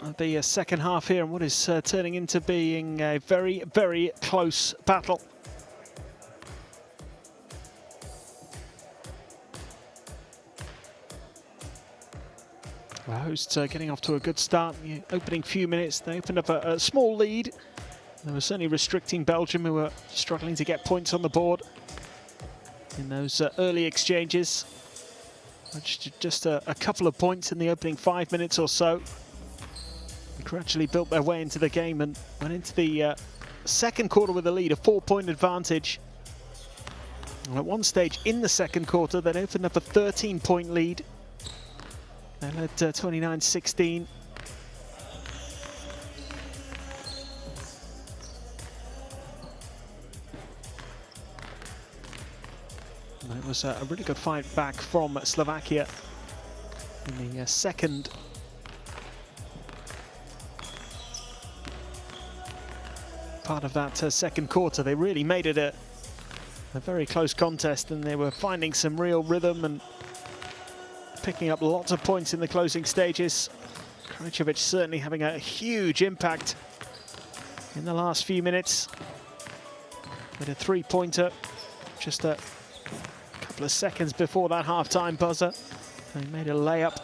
of the second half here, and what is turning into being a very, very close battle. The hosts getting off to a good start. The opening few minutes, they opened up a small lead. They were certainly restricting Belgium, who were struggling to get points on the board in those early exchanges. Just a couple of points in the opening 5 minutes or so. They gradually built their way into the game and went into the second quarter with a lead, a 4-point advantage. And at one stage in the second quarter, they opened up a 13-point lead. They led 29-16. It was a really good fight back from Slovakia in the second. Part of that second quarter, they really made it a very close contest, and they were finding some real rhythm and picking up lots of points in the closing stages. Krajcevic certainly having a huge impact in the last few minutes with a three-pointer just a couple of seconds before that half-time buzzer. They made a layup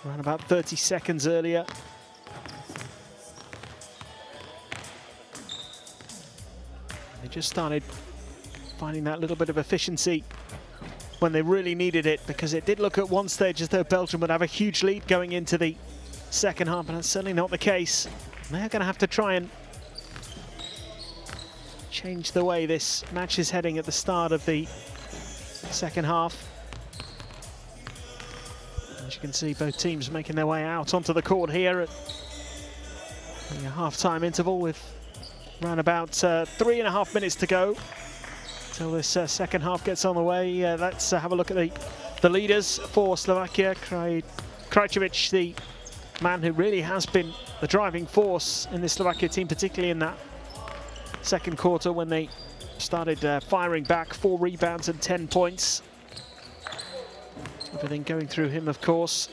around about 30 seconds earlier. They just started finding that little bit of efficiency when they really needed it, because it did look at one stage as though Belgium would have a huge lead going into the second half, and that's certainly not the case. They're going to have to try and change the way this match is heading at the start of the second half. As you can see, both teams making their way out onto the court here at the half-time interval with around about 3.5 minutes to go until this second half gets on the way. Let's have a look at the leaders for Slovakia. Krajcevic, the man who really has been the driving force in this Slovakia team, particularly in that second quarter when they started firing back. 4 rebounds and 10 points. Everything going through him, of course.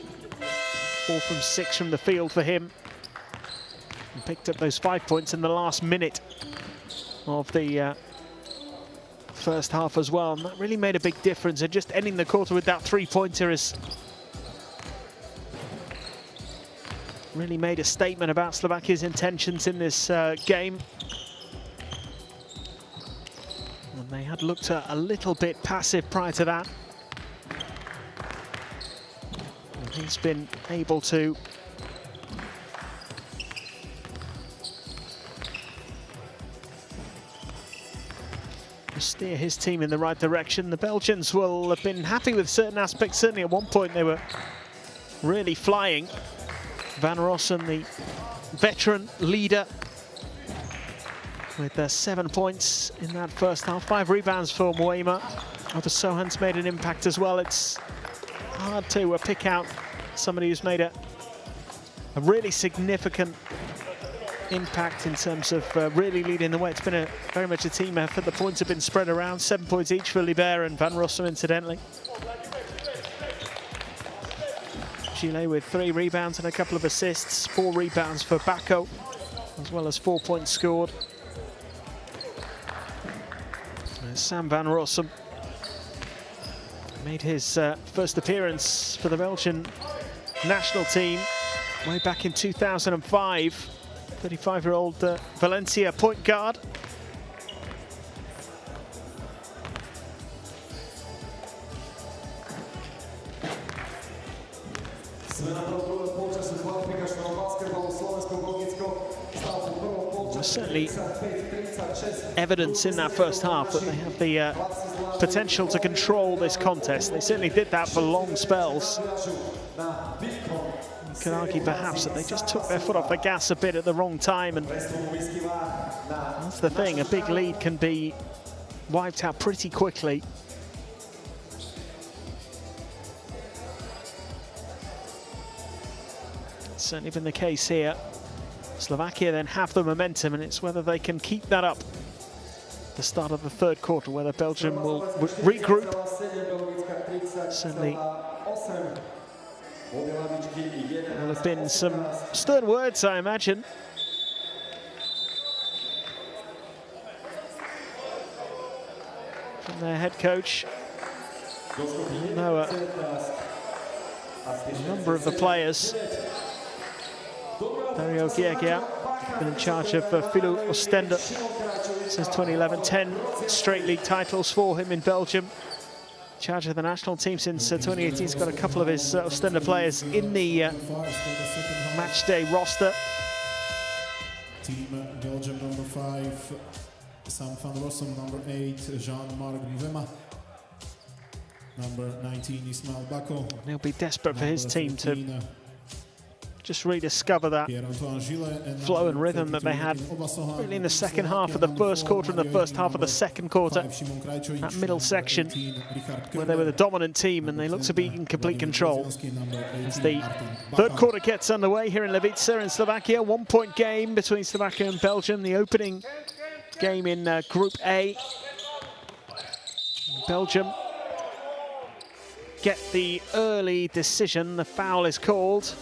4 from 6 from the field for him. And picked up those 5 points in the last minute of the first half as well. And that really made a big difference. And just ending the quarter with that three-pointer has really made a statement about Slovakia's intentions in this game. And they had looked a little bit passive prior to that. And he's been able to steer his team in the right direction. The Belgians will have been happy with certain aspects. Certainly at one point they were really flying. Van Rossum, the veteran leader, with 7 points in that first half. 5 rebounds for Moema. Other Sohan's made an impact as well. It's hard to pick out somebody who's made a really significant impact in terms of really leading the way. It's been very much a team effort. The points have been spread around. 7 points each for Liber and Van Rossum, incidentally. Gillet with 3 rebounds and a couple of assists. 4 rebounds for Bako, as well as 4 points scored. Sam Van Rossum made his first appearance for the Belgian national team way back in 2005. 35-year-old Valencia point guard. There's certainly evidence in that first half that they have the potential to control this contest. They certainly did that for long spells. You could argue perhaps that they just took their foot off the gas a bit at the wrong time, and that's the thing, a big lead can be wiped out pretty quickly. It's certainly been the case here. Slovakia then have the momentum, and it's whether they can keep that up at the start of the third quarter, whether Belgium will regroup. Certainly there will have been some stern words, I imagine. From their head coach. I know a number of the players. Dario Giegia, been in charge of Filu Ostenda since 2011. 10 straight league titles for him in Belgium. In charge of the national team since 2018. He's got a couple of his Ostenda players in the match day roster. Team Belgium number 5, Sam Van Rossum, number 8, Jean-Marc Mvema, number 19, Ismail Bako. He'll be desperate for his team to just rediscover that flow and rhythm that they had really in the second half of the first quarter and the first half of the second quarter. That middle section where they were the dominant team and they look to be in complete control. As the third quarter gets underway here in Levice in Slovakia. 1 point game between Slovakia and Belgium. The opening game in Group A. Belgium get the early decision. The foul is called.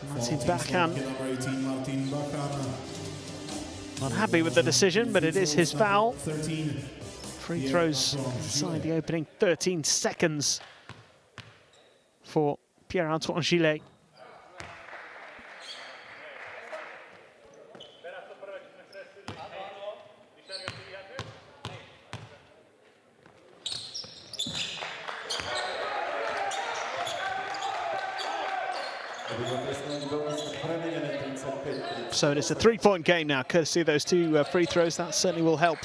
Martin Bakan. Not happy with the decision, but it is his foul. Free throws inside the opening 13 seconds for Pierre-Antoine Gillet. So it's a three-point game now, courtesy of those two free throws. That certainly will help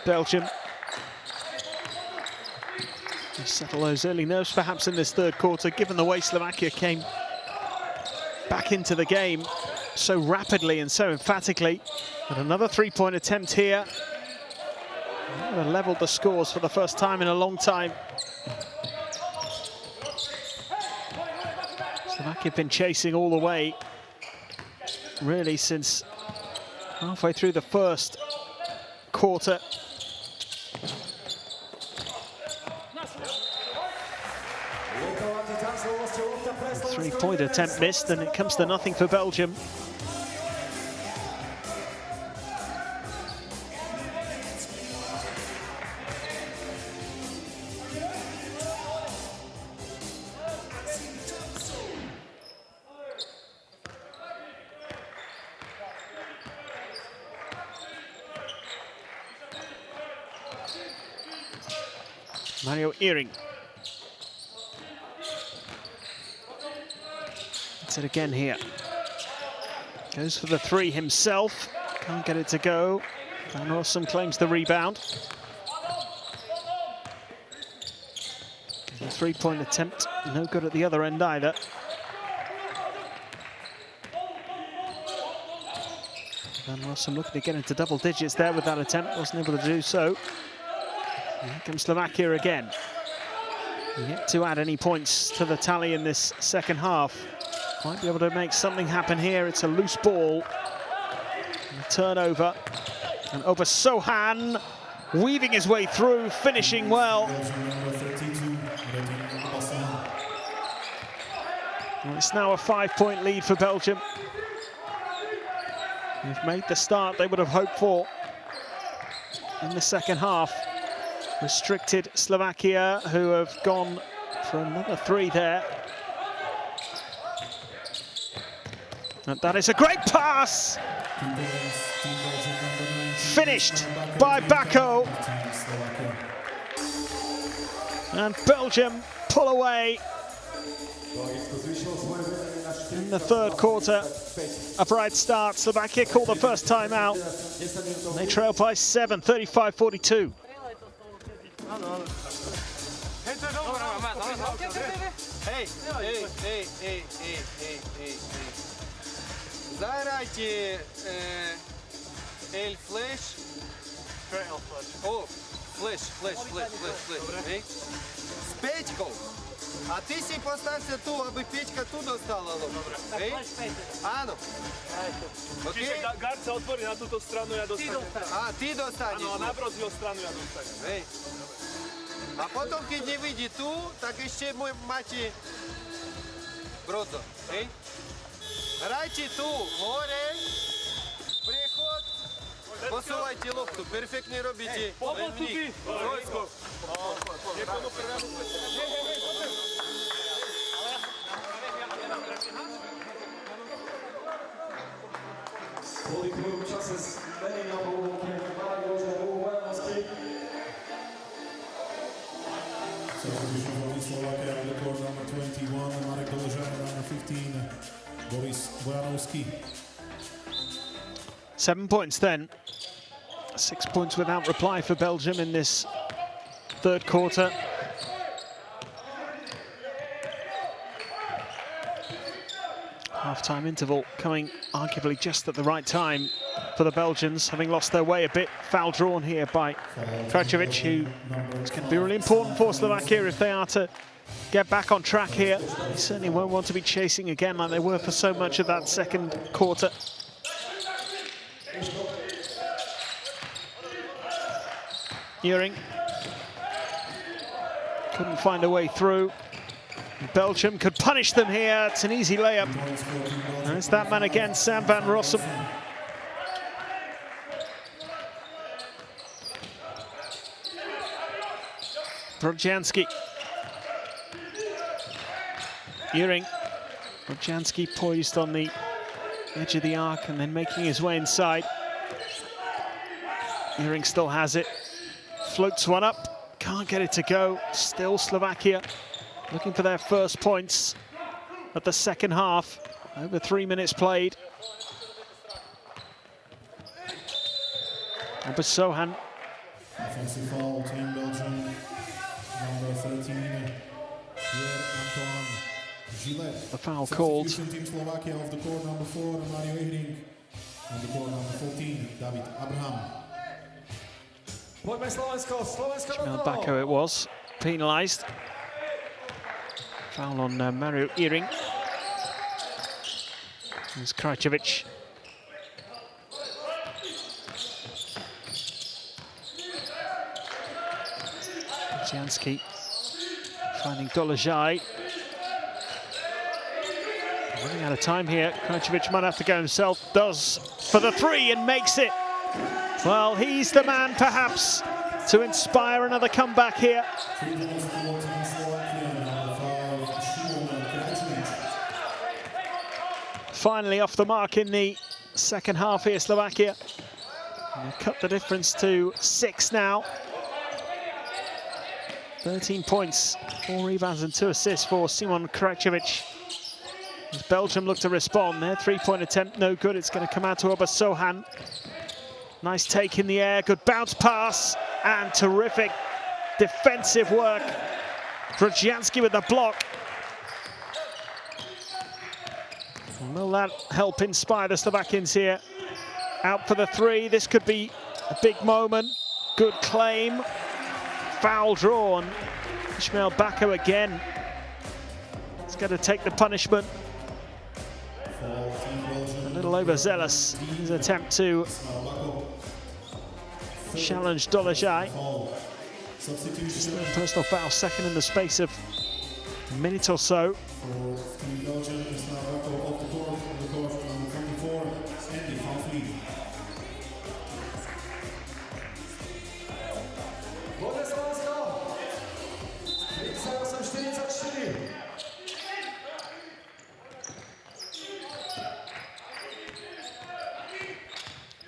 Belgium settle those early nerves, perhaps in this third quarter, given the way Slovakia came back into the game so rapidly and so emphatically. And another three-point attempt here. Leveled the scores for the first time in a long time. Slovakia have been chasing all the way, really, since halfway through the first quarter. Three-point attempt missed, and it comes to nothing for Belgium. Mario Earring. It's it again here. Goes for the three himself. Can't get it to go. Van Rossum claims the rebound. The three-point attempt, no good at the other end either. Van Rossum looking to get into double digits there with that attempt. Wasn't able to do so. And here comes Slovakia again. Yet to add any points to the tally in this second half. Might be able to make something happen here. It's a loose ball. And a turnover. And over Sohan, weaving his way through, finishing well. Well, it's now a 5-point lead for Belgium. They've made the start they would have hoped for in the second half. Restricted Slovakia, who have gone for another three there. And that is a great pass! Finished by Bako. And Belgium pull away in the third quarter. A bright start. Slovakia called the first time out. They trail by 7, 35-42. Zahrajte El Flash. Oh, Flash. Hej. S Peťkou. A ty si postav sa tu, aby Peťka tu dostala loptu. Hej? Áno. Čiže guard sa otvorí na túto stranu, ja dostanem. A ty dostaneš. Áno, a na brozdiel stranu ja dostanem. Hej. A potom, keď nevidí tu, tak ešte máte brodzo. Hej? Hrajte tu, hore, priechod, posúvajte loptu, perfektne robíte. Pomôž tu ty! Vojsko! Niekomu prvému Slovakia on the court, number 21, Marek Doležar, number 15, Boris Bojanovský. 7 points then. 6 points without reply for Belgium in this third quarter. Half-time interval coming arguably just at the right time for the Belgians, having lost their way a bit. Foul drawn here by Krajovic, who is going to be really important for Slovakia if they are to get back on track here. They certainly won't want to be chasing again like they were for so much of that second quarter. Earring couldn't find a way through. Belgium could punish them here. It's an easy layup. And it's that man again, Sam van Rossum. Brodjanski. Uring. Brodjanski poised on the edge of the arc and then making his way inside. Uring still has it. Floats one up. Can't get it to go. Still Slovakia looking for their first points at the second half. Over 3 minutes played. Number Sohan. Offensive foul, Team Belgium. Number 13, Pierre-Antoine Gillet. The foul called. Team Slovakia off the court, number 4, Mario Ehring. On the court, number 14, David Abraham. Ishmael Bako it was, penalised. Foul on Mario Ehring. There's Krajcevic. Brodjanski finding Dolajai. Running out of time here. Krajcevic might have to go himself. Does for the three and makes it. Well, he's the man perhaps to inspire another comeback here. Finally off the mark in the second half here, Slovakia. And cut the difference to 6 now. 13 points, 4 rebounds and 2 assists for Simon Krajcevic. As Belgium look to respond, their three-point attempt no good. It's going to come out to Oba Sohan. Nice take in the air, good bounce pass, and terrific defensive work. Brodjanski with the block. Will that help inspire the Slovakians here? Out for the three, this could be a big moment. Good claim. Foul drawn. Ishmael Bako again. He's going to take the punishment. A little overzealous in his attempt to challenge Dolajai. Personal foul, second in the space of a minute or so.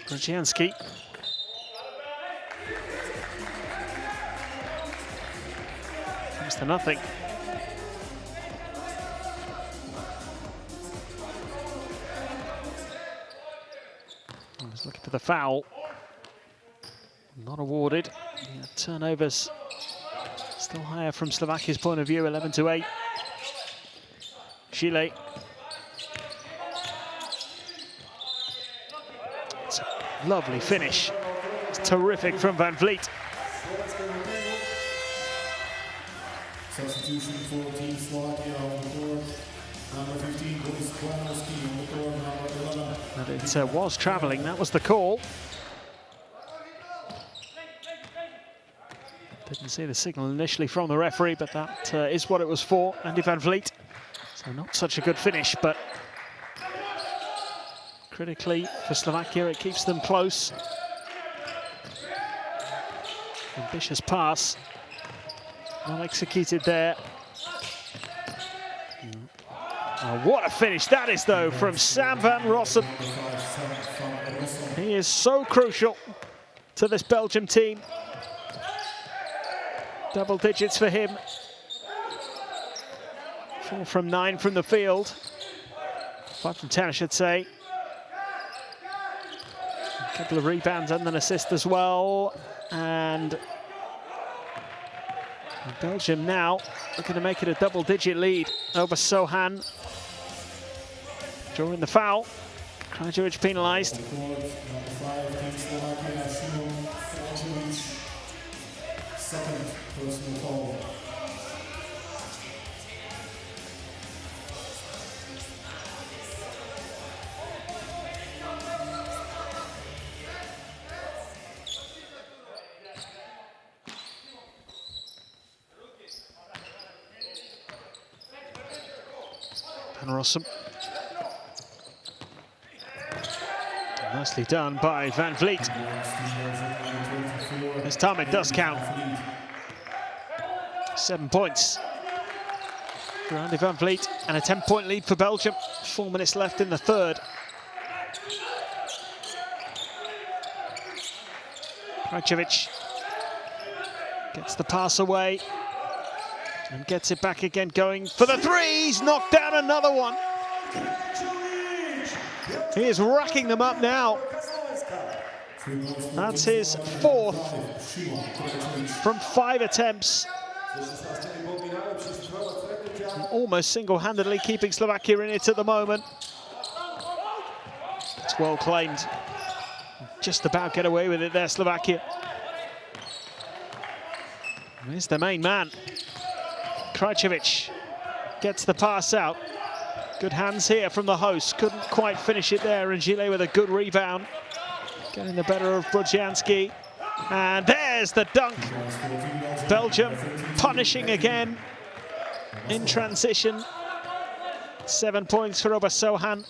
Brodjanski. Comes to nothing. I was looking for the foul. Not awarded. Yeah, turnovers still higher from Slovakia's point of view, 11-8. Gillet. It's a lovely finish. It's terrific from Van Vliet. Substitution for Team Slovakia on the court. Number 15, Boris Klanowski on the court, number 11. But it was travelling, that was the call. Didn't see the signal initially from the referee, but that is what it was for, Andy Van Vliet. So not such a good finish, but critically for Slovakia, it keeps them close. Ambitious pass. Not executed there. Oh, what a finish that is, though, from Sam van Rossum. He is so crucial to this Belgium team. Double digits for him. 4 from 9 from the field. 5 from 10, I should say. A couple of rebounds and an assist as well. And Belgium now looking to make it a double-digit lead over Sohan. Drawing the foul. Krajcevic penalised. Second personal foul. Van Rossum. Nicely done by Van Vliet. This time it does count. 7 points for Andy Van Vliet and a 10-point lead for Belgium. 4 minutes left in the third. Krajcevic gets the pass away and gets it back again, going for the three. He's knocked down another one. He is racking them up now. That's his fourth from 5 attempts. And almost single-handedly keeping Slovakia in it at the moment. It's well claimed. Just about get away with it there, Slovakia. Here's the main man. Krajcevic gets the pass out. Good hands here from the host. Couldn't quite finish it there, and Gillet with a good rebound. Getting the better of Brodzianski. And there's the dunk. Belgium punishing again in transition. 7 points for Obasohan.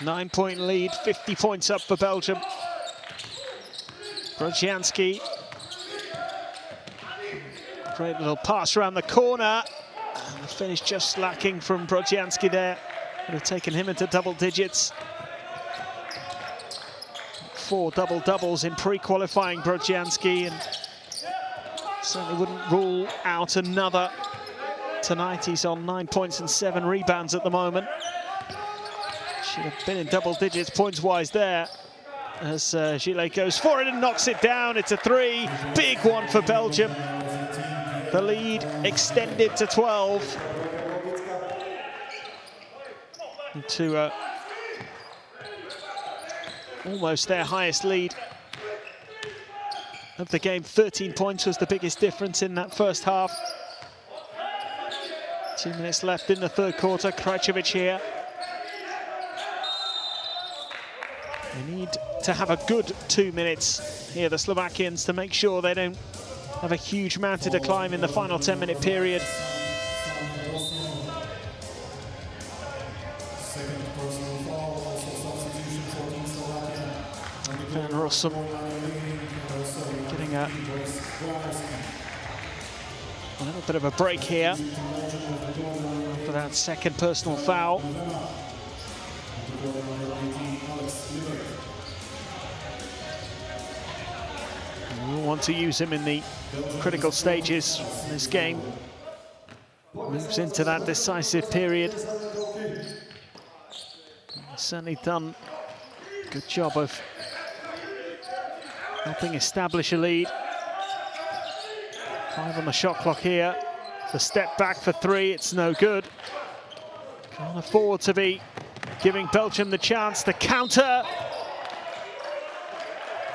Nine-point lead, 50 points up for Belgium. Brodzianski. Great little pass around the corner. And the finish just lacking from Brodzianski there. Would have taken him into double digits. 4 double-doubles in pre-qualifying Brodzianski, and certainly wouldn't rule out another tonight. He's on 9 points and 7 rebounds at the moment. Should have been in double digits points-wise there, as Gillet goes for it and knocks it down. It's a 3, big one for Belgium. The lead extended to 12. To almost their highest lead of the game. 13 points was the biggest difference in that first half. 2 minutes left in the third quarter. Krajcevic here. They need to have a good 2 minutes here, the Slovakians, to make sure they don't have a huge mountain to climb in the final 10-minute period. Van Rossum getting a little bit of a break here for that second personal foul. We want to use him in the critical stages in this game. Moves into that decisive period. He's certainly done a good job of helping establish a lead. 5 on the shot clock here. The step back for 3, it's no good. Can't afford to be giving Belgium the chance to counter.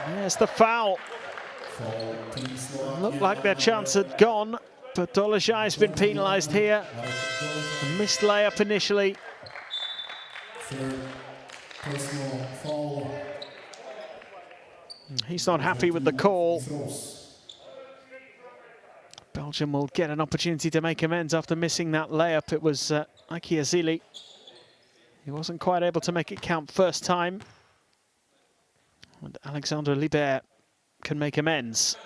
There's the foul. Looked like their chance had gone, but Dolezaj has been penalised here. A missed layup initially. He's not happy with the call. Belgium will get an opportunity to make amends after missing that layup. It was Aki Azili. He wasn't quite able to make it count first time. And Alexandre Libert can make amends.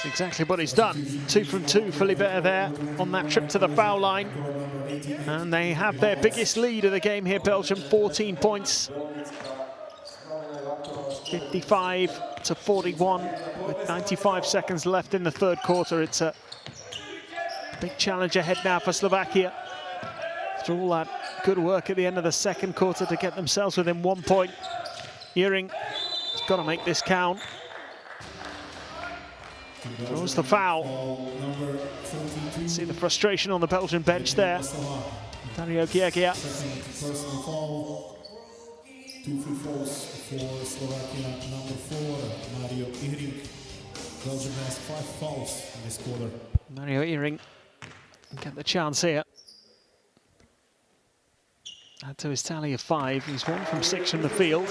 Exactly what he's done. 2 from 2 for Libert there on that trip to the foul line. And they have their biggest lead of the game here, Belgium, 14 points. 55 to 41 with 95 seconds left in the third quarter. It's a big challenge ahead now for Slovakia. After all that good work at the end of the second quarter to get themselves within 1 point. Earring has got to make this count. Throws the foul. See the frustration on the Belgian bench there. Dario Giagia. 2 free throws for Slovakia. Number 4, Mario Ihring. Belgium has 5 fouls in this quarter. Mario Ihring get the chance here. Add to his tally of 5. He's 1 from 6 from the field.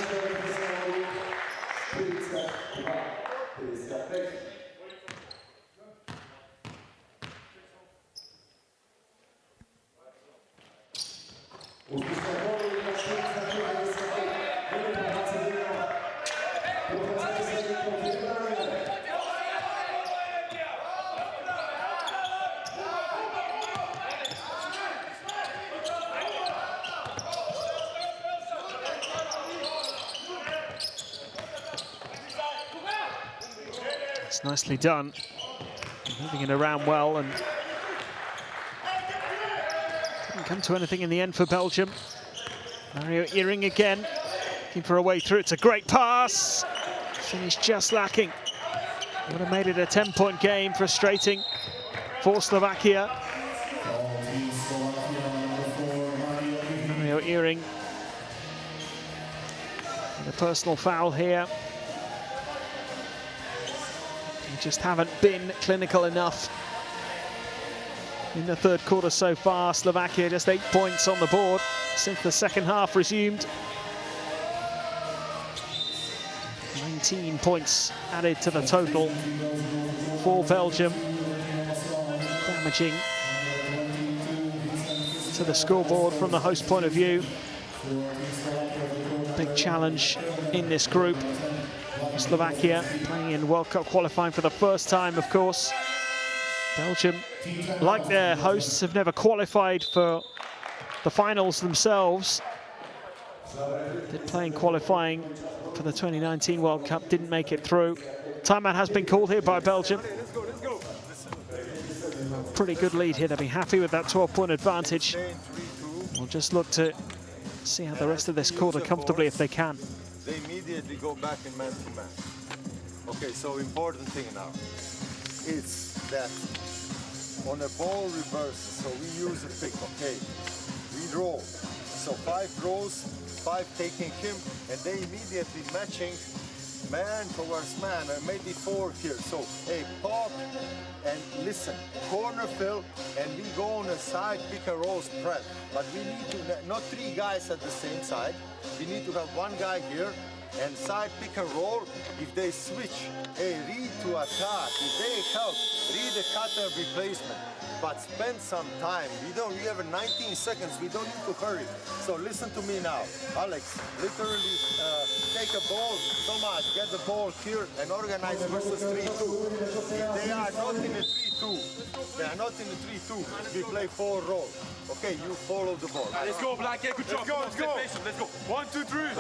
It's nicely done. Moving it around well and didn't come to anything in the end for Belgium. Mario Earring again, looking for a way through. It's a great pass. Finish just lacking. Would have made it a 10-point game. Frustrating for Slovakia. Mario Earring. And a personal foul here. They just haven't been clinical enough in the third quarter so far. Slovakia just 8 points on the board since the second half resumed. 19 points added to the total for Belgium. Damaging to the scoreboard from the host point of view. Big challenge in this group. Slovakia playing in World Cup qualifying for the first time, of course. Belgium, like their hosts, have never qualified for the finals themselves. Did play in qualifying for the 2019 World Cup, didn't make it through. Timeout has been called here by Belgium. Pretty good lead here. They'll be happy with that 12-point advantage. We'll just look to see how the rest of this quarter comfortably if they can. They immediately go back in man-to-man. Okay, so important thing now is that on a ball reverse, so we use a pick, okay? We roll. So 5 rolls, 5 taking him, and they immediately matching man towards man, and maybe 4 here. So, hey, pop and listen, corner fill, and we go on a side pick and roll spread. But we need to, not 3 guys at the same side. We need to have 1 guy here, and side pick and roll. If they switch, hey, read to attack. If they help, read the cutter replacement. But spend some time. We have 19 seconds. We don't need to hurry. So listen to me now. Alex, literally take a ball. Tomas, get the ball here and organize versus 3-2. If they are not in a 3-2, they are not in a 3-2, we play 4 roll. Okay, you follow the ball. Let's go, Black. Good job. Let's go. Let's go. 1, 2, 3.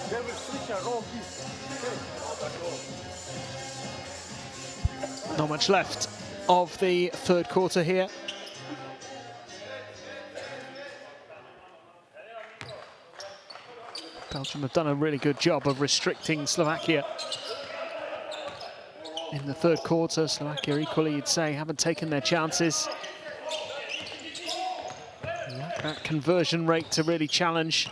They will switch and roll this. Not much left of the third quarter here. Belgium have done a really good job of restricting Slovakia in the third quarter. Slovakia equally, you'd say, haven't taken their chances. That conversion rate to really challenge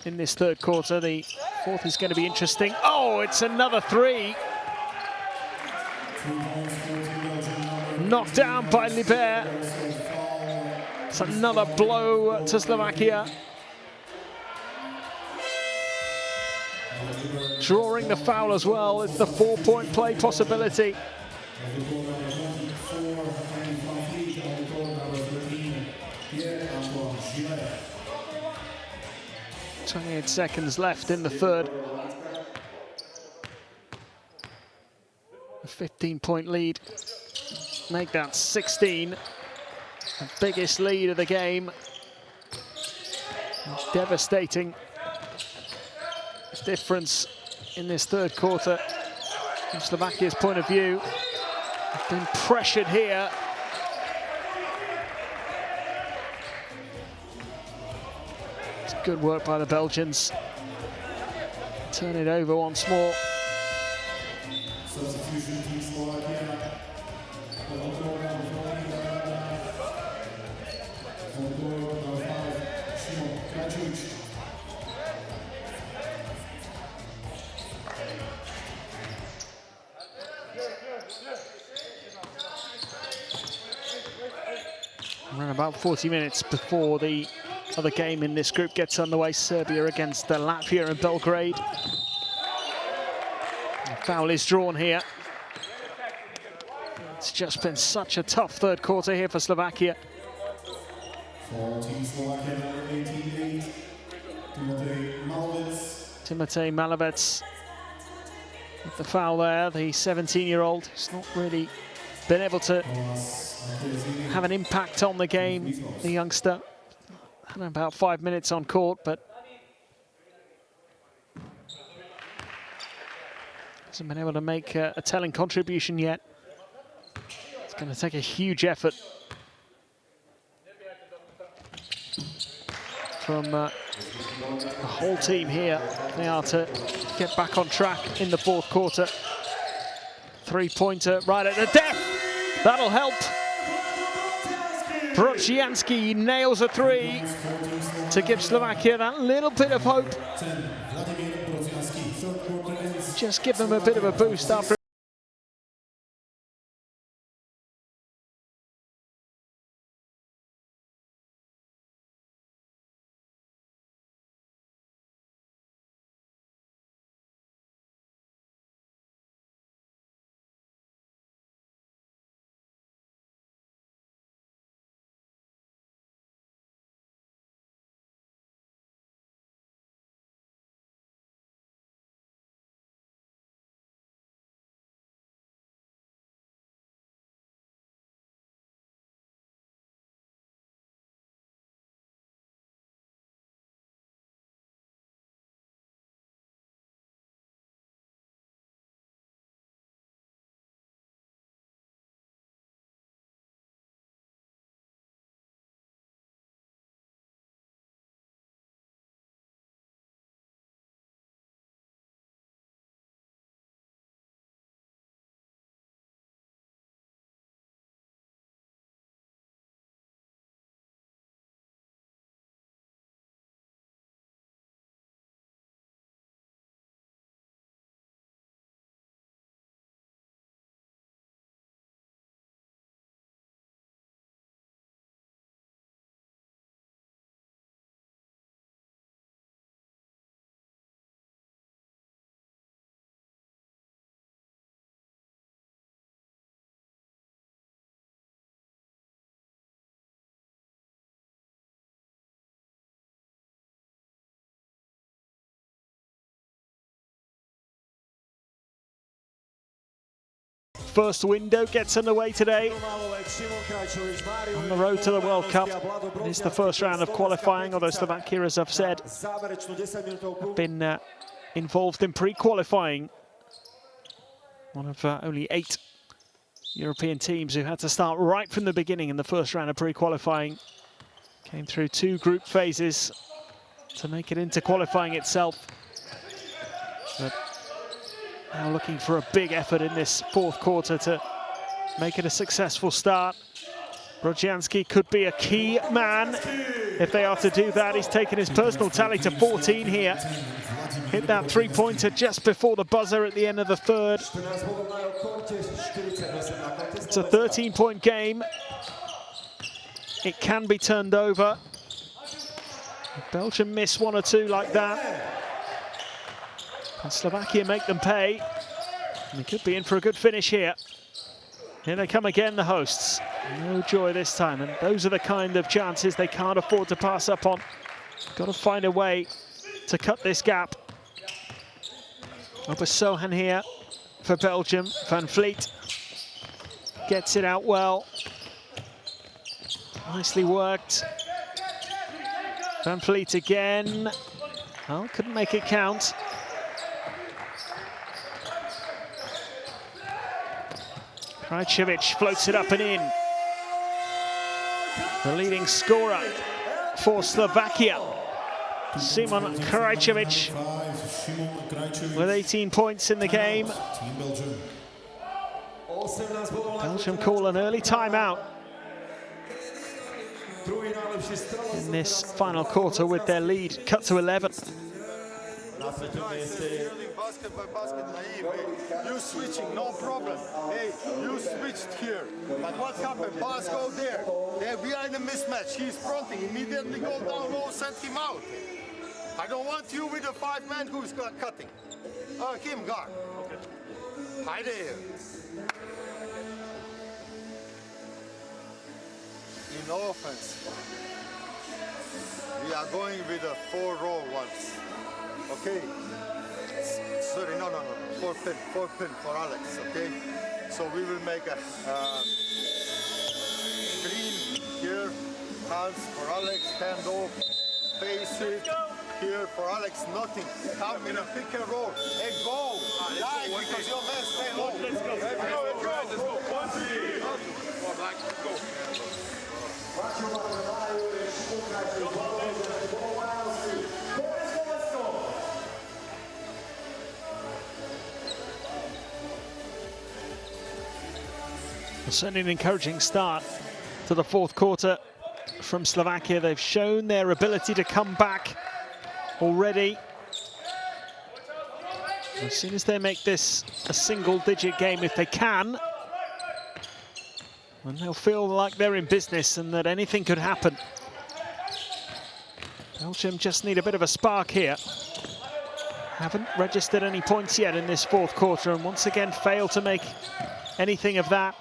in this third quarter. The fourth is going to be interesting. Oh, it's another 3. Knocked down by Liber. It's another blow to Slovakia. Drawing the foul as well. It's the 4-point play possibility. 28 seconds left in the third. A 15-point lead. Make that 16. The biggest lead of the game. Devastating difference in this third quarter. From Slovakia's point of view, they've been pressured here. It's good work by the Belgians. Turn it over once more. Substitution to Slovakia. Around about 40 minutes before the other game in this group gets underway. Serbia against Latvia in Belgrade. The foul is drawn here. It's just been such a tough third quarter here for Slovakia. Timotej Malovec with the foul there, the 17-year-old who's not really been able to have an impact on the game, the youngster. Had about 5 minutes on court, but hasn't been able to make a telling contribution yet. It's going to take a huge effort from the whole team here. They are to get back on track in the fourth quarter. Three-pointer right at the death. That'll help. Brocianski nails a three to give Slovakia that little bit of hope. Just give them a bit of a boost after. First window gets underway today on the road to the World Cup. It's the first round of qualifying, although Slovakia, as I've said, have been involved in pre-qualifying. One of only 8 European teams who had to start right from the beginning in the first round of pre-qualifying. Came through 2 group phases to make it into qualifying itself. But now looking for a big effort in this fourth quarter to make it a successful start. Brocianski could be a key man if they are to do that. He's taken his personal tally to 14 here. Hit that three-pointer just before the buzzer at the end of the third. It's a 13-point game. It can be turned over. If Belgium miss 1 or 2 like that, and Slovakia make them pay, and they could be in for a good finish here. Here they come again, the hosts. No joy this time, and those are the kind of chances they can't afford to pass up on. Got to find a way to cut this gap. Sohan here for Belgium. Van Vliet gets it out well. Nicely worked. Van Vliet again. Well, couldn't make it count. Krajcevic floats it up and in. The leading scorer for Slovakia, Simon Krajcevic, with 18 points in the game. Belgium call an early timeout in this final quarter with their lead cut to 11. That's the guy says yearling basket by basket naive. Hey, you switching, no problem. Hey, you switched here. But what happened? Pass go there. Hey, we are in a mismatch. He's fronting. Immediately go down low, send him out. I don't want you with a 5-man who's cutting. Him guard. Hi there. In offense, we are going with a 4-roll ones. Okay. Sorry, no. 4-pin for Alex. Okay. So we will make a screen here, hands for Alex, hand off, face it. Here for Alex, nothing. Come in a pick and roll. Hey, go! Dive because your man stay low. Let's go. Let's go. 1, 2, 3. Go, Black. Go. Certainly an encouraging start to the fourth quarter from Slovakia. They've shown their ability to come back already. As soon as they make this a single-digit game, if they can, then they'll feel like they're in business and that anything could happen. Belgium just need a bit of a spark here. Haven't registered any points yet in this fourth quarter, and once again fail to make anything of that.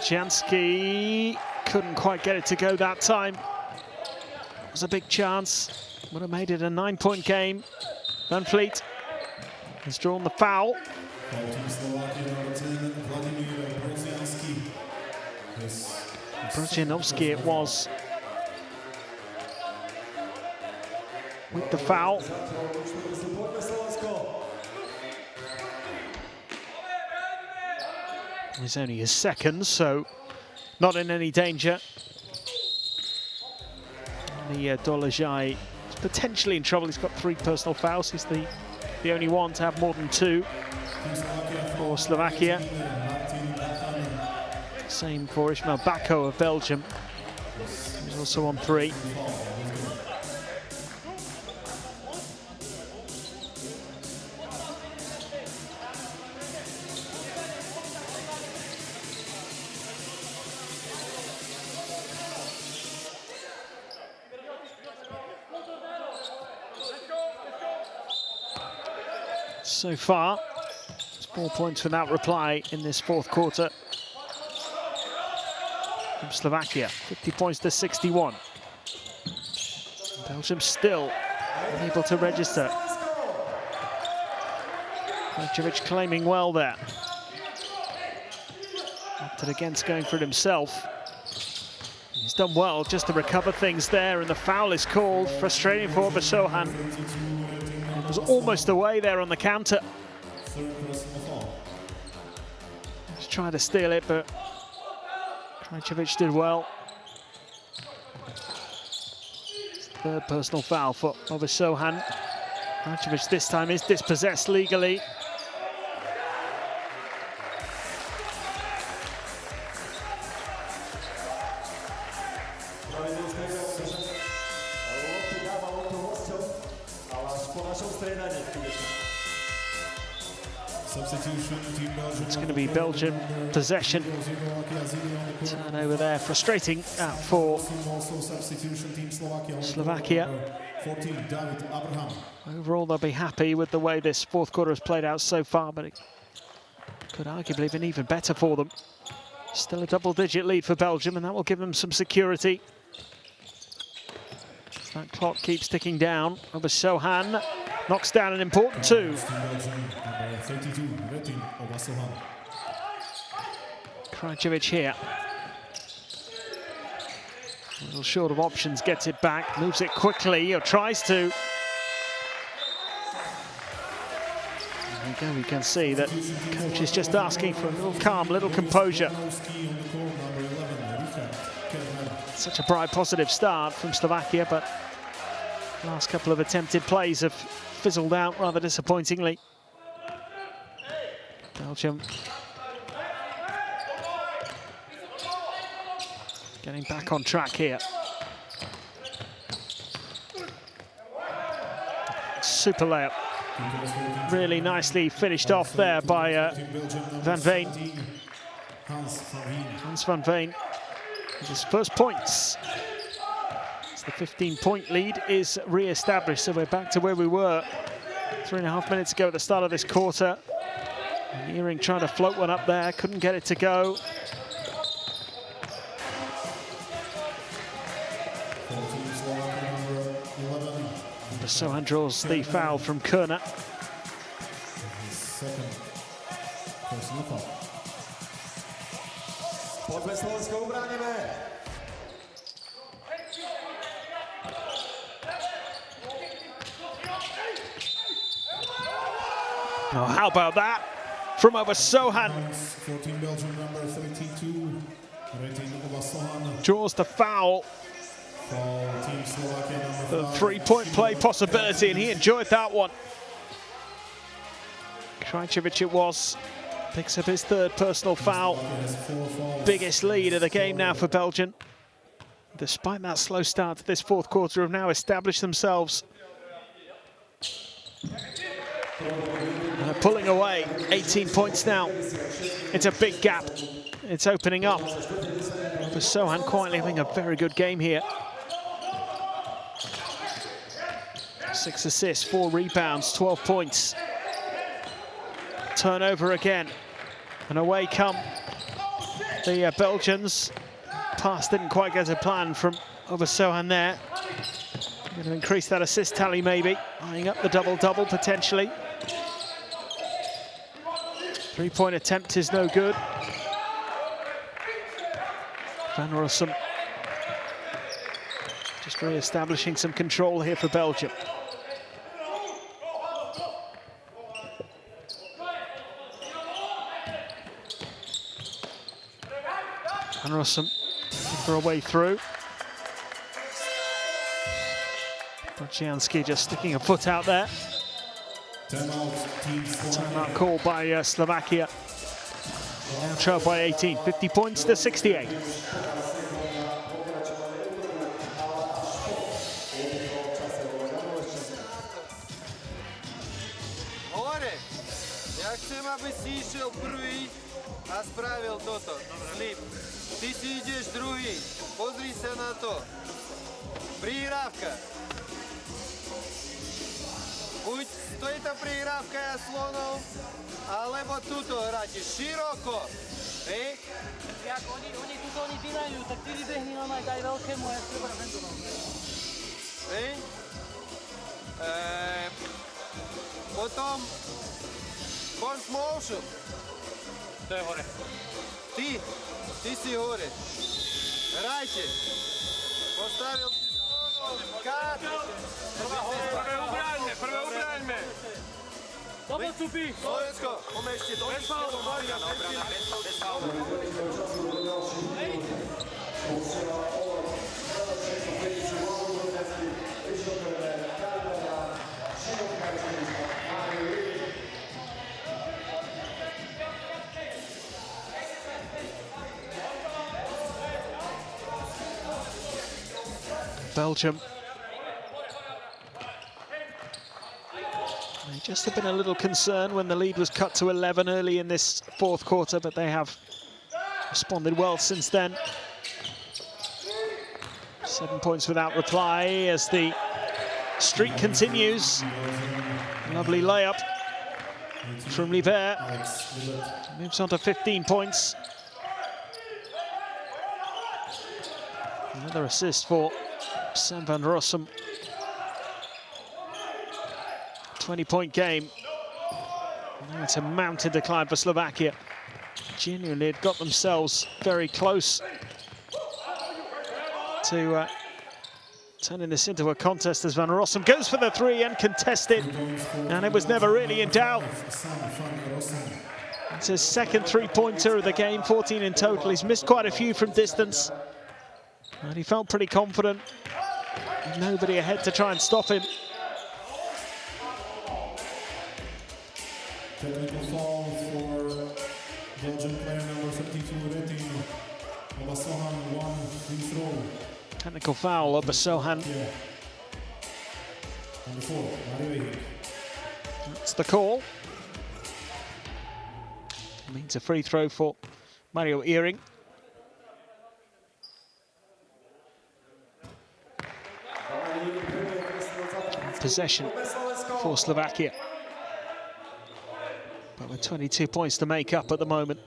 Jansky couldn't quite get it to go that time. It was a big chance. Would have made it a 9-point game. Van Vliet has drawn the foul. Brodzianowski it was with the foul. It's only his second, so not in any danger. The Dolajai is potentially in trouble. He's got 3 personal fouls. He's the only one to have more than 2 for Slovakia. Same for Ismail Bako of Belgium. He's also on 3. So far, it's 4 points without reply in this fourth quarter from Slovakia. 50 points to 61. Belgium still unable to register. Krajcevic claiming well there. Opted against going for it himself. He's done well just to recover things there, and the foul is called. Frustrating for Basohan. Was almost away there on the counter. Just trying to steal it, but Krajcevic did well. Third personal foul for Obasohan. Krajcevic this time is dispossessed legally. It's going to be Belgium possession. Turnover there, frustrating for Slovakia. Overall, they'll be happy with the way this fourth quarter has played out so far, but it could arguably have been even better for them. Still a double-digit lead for Belgium, and that will give them some security. That clock keeps ticking down. Obasohan knocks down an important 2. Krajcevic here. A little short of options, gets it back, moves it quickly, or tries to. There we go, we can see that the coach is just asking for a little calm, little composure. Such a bright, positive start from Slovakia, but last couple of attempted plays have fizzled out rather disappointingly. Belgium Getting back on track here. Super layup. Really nicely finished off there by Van Veen. Hans van Veen with his first points. The 15-point lead is re-established, so we're back to where we were 3.5 minutes ago at the start of this quarter. Nearing trying to float one up there, couldn't get it to go. Sohan draws the foul from Kerner. Second personal foul. Oh, how about that from over Sohan? 14 Belgium, number 32. Draws the foul. Team Slovakia, number The 5. three-point play possibility, and he enjoyed that one. Krajcevic it was. Picks up his third personal foul. Biggest lead of the game now for Belgium. Despite that slow start to this fourth quarter, have now established themselves. And they're pulling away, 18 points now. It's a big gap. It's opening up. For Sohan quietly having a very good game here. 6 assists, 4 rebounds, 12 points. Turnover again. And away come the Belgians. Pass didn't quite get a plan from over Sohan there. Going to increase that assist tally maybe. Eyeing up the double-double potentially. Three-point attempt is no good. Van Rossum just re-establishing some control here for Belgium. Van Rossum for a way through. Bodzianski just sticking a foot out there. Timeout call by Slovakia. Now trailed by 18, 50 points to 68. Ja chcem, aby si išiel prvý a spravil toto. Slip. Ty si ideš druhý. Pozri sa na to. Prihrávka. Buď stojí tá prihrávka ja slonom, alebo tuto hráte široko. Hej? Jak oni tuto vydajú, tak ty vybehni nám aj daj veľkému a ja treba na tento mám. Hej? Potom force motion. To je hore. Ty si hore. Hrajte. Postavil si kat. Prvé ubráňme. Double stupy. Slovensko, pomešte to. Bez faulu. Bez faulu. Belgium. They just have been a little concerned when the lead was cut to 11 early in this fourth quarter, but they have responded well since then. 7 points without reply as the streak continues. Lovely layup from Libert. Moves on to 15 points. Another assist for Sam van Rossum. 20-point game. Now it's a mountain decline for Slovakia. Genuinely had got themselves very close to turning this into a contest as Van Rossum goes for the three and contested, and it was never really in doubt. It's his second three-pointer of the game, 14 in total. He's missed quite a few from distance, and he felt pretty confident. Nobody ahead to try and stop him. Technical foul for Belgian player number 52 rating. Sohan, 1 free Technical foul of Sohan. That's the call. Means a free throw for Mario Earring. Possession for Slovakia. But with 22 points to make up at the moment.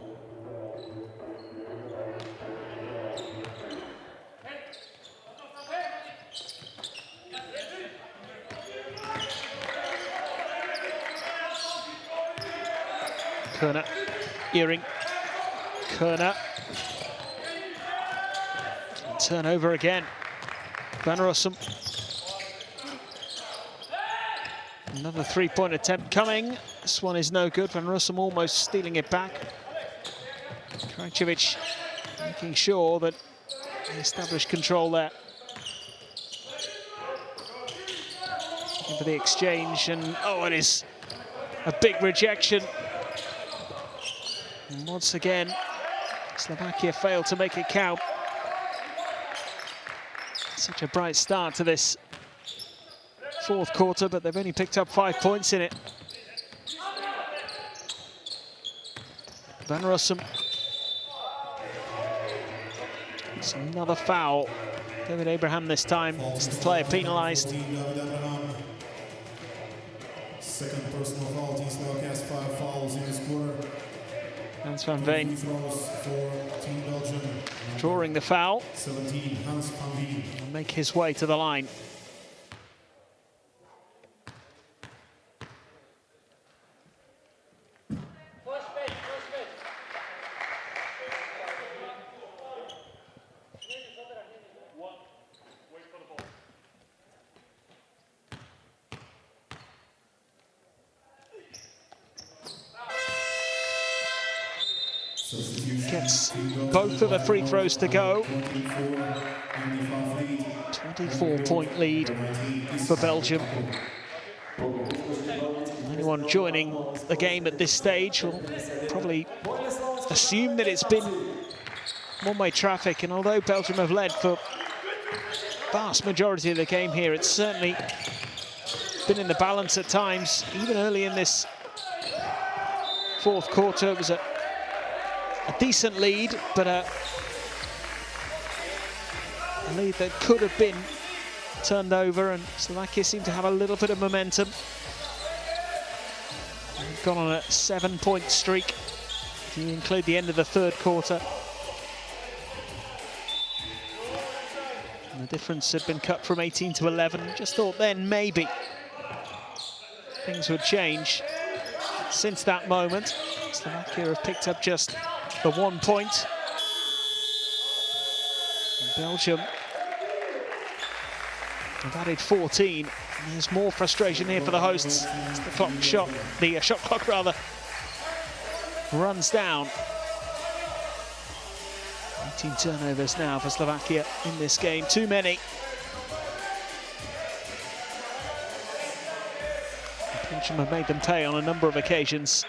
Kerner, Earring, Kerner. Turnover again. Van Rossum. Another three-point attempt coming. This one is no good. Van Rossum almost stealing it back. Krajcevic making sure that they establish control there. Looking for the exchange, and oh, it is a big rejection. And once again, Slovakia failed to make it count. Such a bright start to this fourth quarter, but they've only picked up 5 points in it. Van Rossum. It's another foul. David Abraham this time. It's the player penalised. Second personal foul. Team Slovakia has 5 fouls in this quarter. Hans van Veen drawing the foul. 17, Hans van Veen. And make his way to the line. Gets both of the free throws to go. 24-point lead for Belgium. Anyone joining the game at this stage will probably assume that it's been one-way traffic, and although Belgium have led for the vast majority of the game here, it's certainly been in the balance at times. Even early in this fourth quarter, it was a decent lead, but a lead that could have been turned over, and Slovakia seemed to have a little bit of momentum. They've gone on a 7-point streak, if you include the end of the third quarter. And the difference had been cut from 18 to 11. Just thought then maybe things would change. Since that moment, Slovakia have picked up just the 1 point. And Belgium have added 14. And there's more frustration here for the hosts. As the shot clock rather runs down. 18 turnovers now for Slovakia in this game. Too many. Belgium have made them pay on a number of occasions.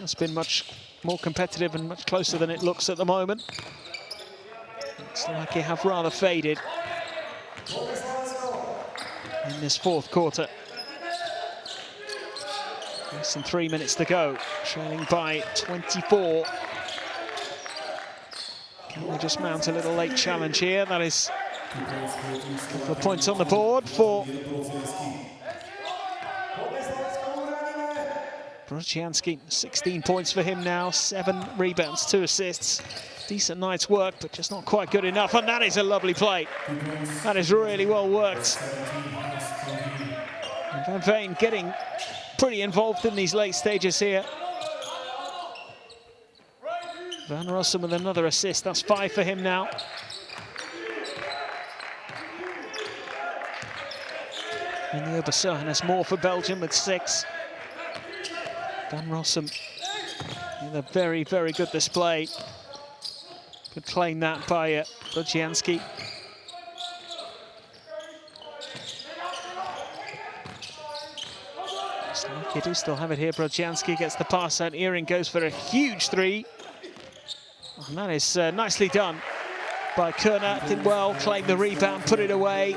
It's been much more competitive and much closer than it looks at the moment. Slovakia have rather faded in this fourth quarter. Less than 3 minutes to go, trailing by 24. Can they just mount a little late challenge here? That is a couple of points on the board for Brzezianski. 16 points for him now, 7 rebounds, 2 assists. Decent night's work, but just not quite good enough. And that is a lovely play. That is really well worked. And Van Veen getting pretty involved in these late stages here. Van Rossum with another assist. That's 5 for him now. And the Obersohan has more for Belgium with 6. Van Rossum with a very, very good display. Good claim that by Brzezianski. Slovakia do still have it here. Brodzianski gets the pass out. Earing goes for a huge three. And that is nicely done by Kerner. Did well, claimed the rebound, put it away.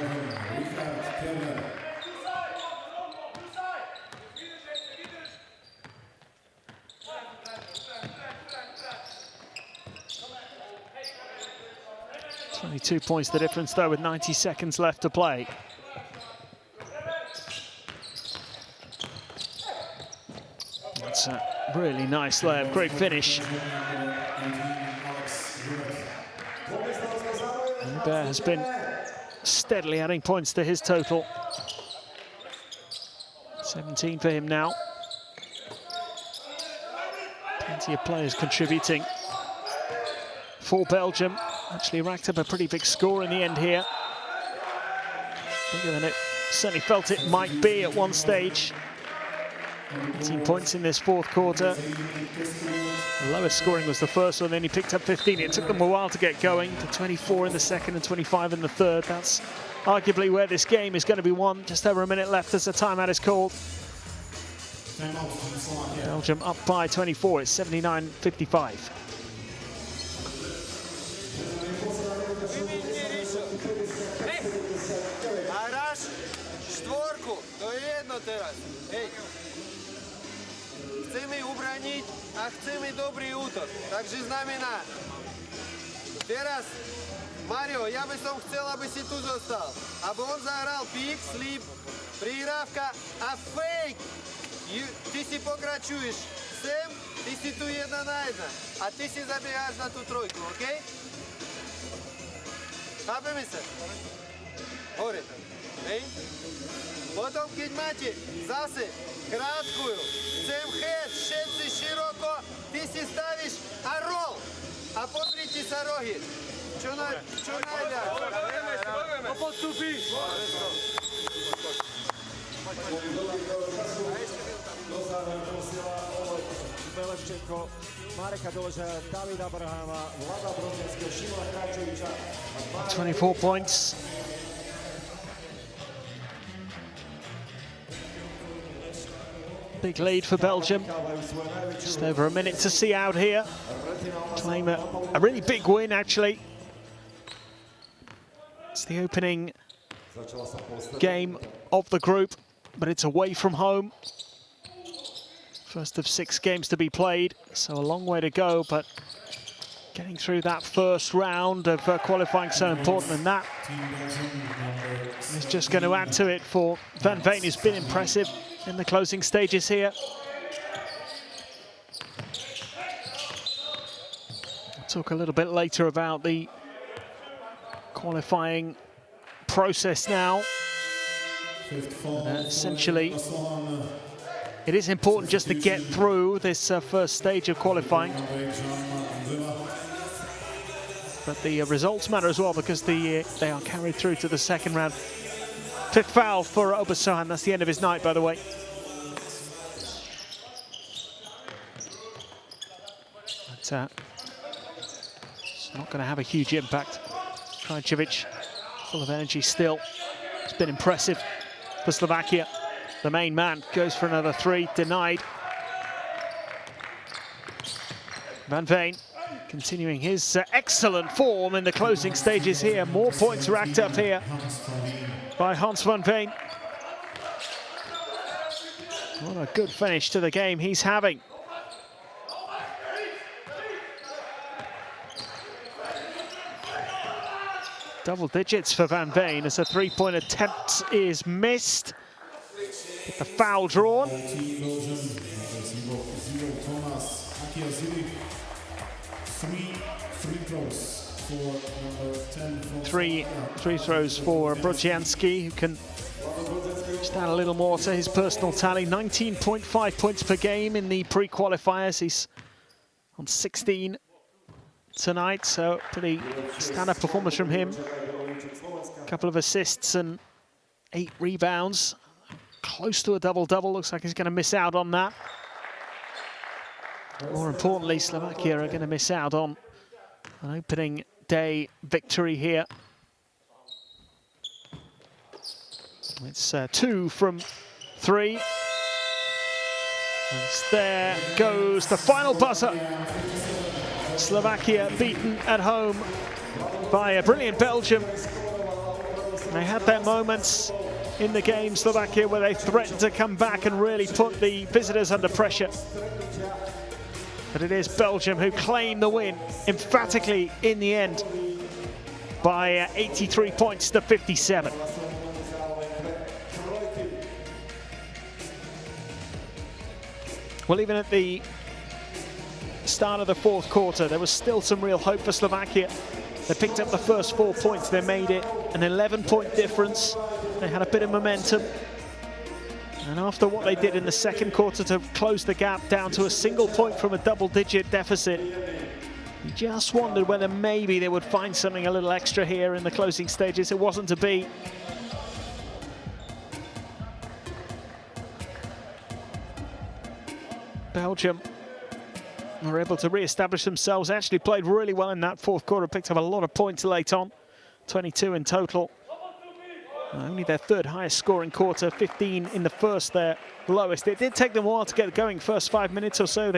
Only 2 points the difference though, with 90 seconds left to play. That's a really nice layup, great finish. Bear has been steadily adding points to his total. 17 for him now. Plenty of players contributing for Belgium. Actually racked up a pretty big score in the end here. Bigger than it certainly felt it might be at one stage. 18 points in this fourth quarter. The lowest scoring was the first one, then he picked up 15. It took them a while to get going, to 24 in the second and 25 in the third. That's arguably where this game is going to be won. Just over a minute left as the timeout is called. Belgium up by 24, it's 79-55. Chcemy ubraniť a chcemy dobrý útok. Takže znamená, teraz, Mario, ja by som chcel, aby si tu zostal. Aby on zahral pick, slip, prihrávka a fake. Ty si pokračuješ sem, ty si tu 1 na 1. A ty si zabieháš na tú trojku, OK? Chápeme sa? Hore. Hej? Potom, keď máte zase krátkujú, chcem head, všetci široko, ty si stavíš a roll. A pozrite sa rohy. Čo najviac? No postupí. Beleščenko, Mareka Doleža, Davida Abrahama, Vlada Brodzianského, Šimona Kračoviča. 24 points. Big lead for Belgium. Just over a minute to see out here. Claim a really big win, actually. It's the opening game of the group, but it's away from home. First of 6 games to be played, so a long way to go, but getting through that first round of qualifying so important, and that is just going to add to it for Van Veen, who's been impressive in the closing stages here. We'll talk a little bit later about the qualifying process now. Essentially, it is important just to get through this first stage of qualifying. But the results matter as well, because they are carried through to the second round. 5th foul for Obasohan. That's the end of his night, by the way. But it's not going to have a huge impact. Krajcevic, full of energy still. It's been impressive for Slovakia. The main man goes for another 3, denied. Van Veen continuing his excellent form in the closing stages here. More points racked up here by Hans van Veen. What a good finish to the game he's having. Double digits for Van Veen as a 3-point attempt is missed. Get the foul drawn. 3 free throws for Brodzianski, who can just add a little more to his personal tally. 19.5 points per game in the pre-qualifiers. He's on 16 tonight, so pretty stand-up performance from him. A couple of assists and 8 rebounds. Close to a double-double. Looks like he's going to miss out on that. More importantly, Slovakia are going to miss out on an opening day victory here. It's 2 from 3. And there goes the final buzzer. Slovakia beaten at home by a brilliant Belgium. They had their moments in the game, Slovakia, where they threatened to come back and really put the visitors under pressure. But it is Belgium who claim the win emphatically in the end by 83 points to 57. Well, even at the start of the fourth quarter, there was still some real hope for Slovakia. They picked up the first 4 points. They made it an 11-point difference. They had a bit of momentum. And after what they did in the second quarter to close the gap down to a single point from a double-digit deficit, you just wondered whether maybe they would find something a little extra here in the closing stages. It wasn't to be. Belgium were able to re-establish themselves, actually played really well in that fourth quarter, picked up a lot of points late on, 22 in total. Only their third highest scoring quarter, 15 in the first, their lowest. It did take them a while to get going, first 5 minutes or so.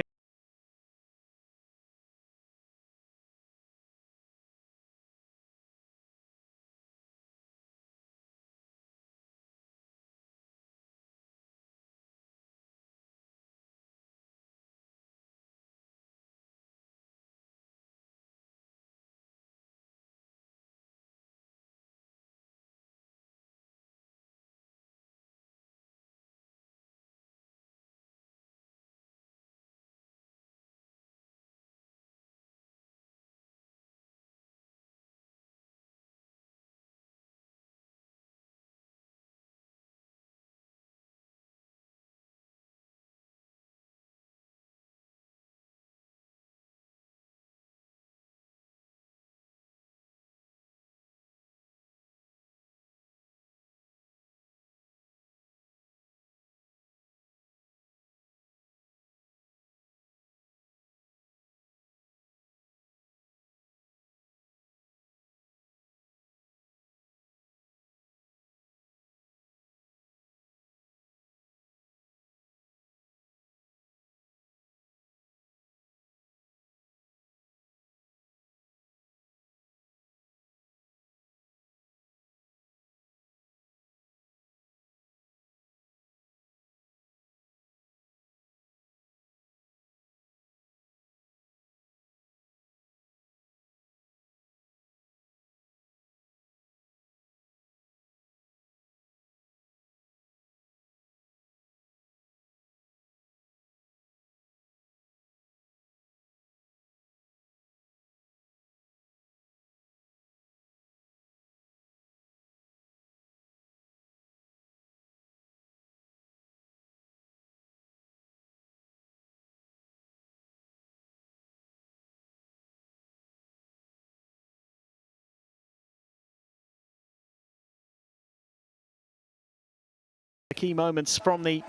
Key moments from the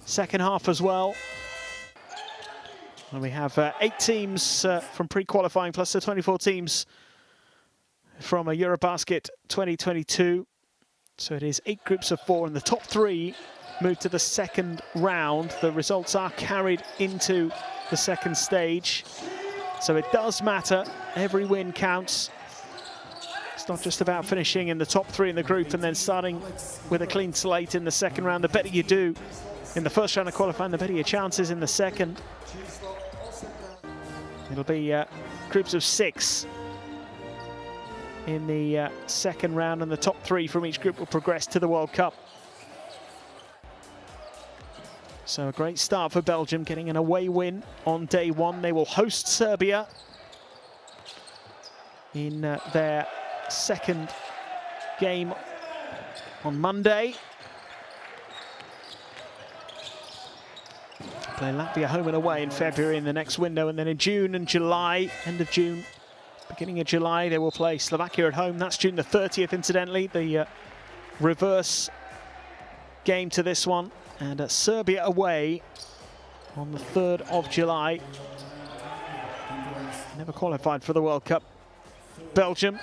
second half as well. And we have 8 teams from pre-qualifying plus the 24 teams from a Eurobasket 2022. So it is 8 groups of 4 and the top 3 move to the second round. The results are carried into the second stage. So it does matter. Every win counts. It's not just about finishing in the top 3 in the group and then starting with a clean slate in the second round. The better you do in the first round of qualifying, the better your chances in the second. It'll be groups of 6 in the second round, and the top 3 from each group will progress to the World Cup. So a great start for Belgium, getting an away win on day 1. They will host Serbia in their second game on Monday. Play Latvia home and away in February in the next window, and then in June and July, end of June, beginning of July, they will play Slovakia at home. That's June the 30th, incidentally, the reverse game to this one. And Serbia away on the 3rd of July. Never qualified for the World Cup. Belgium,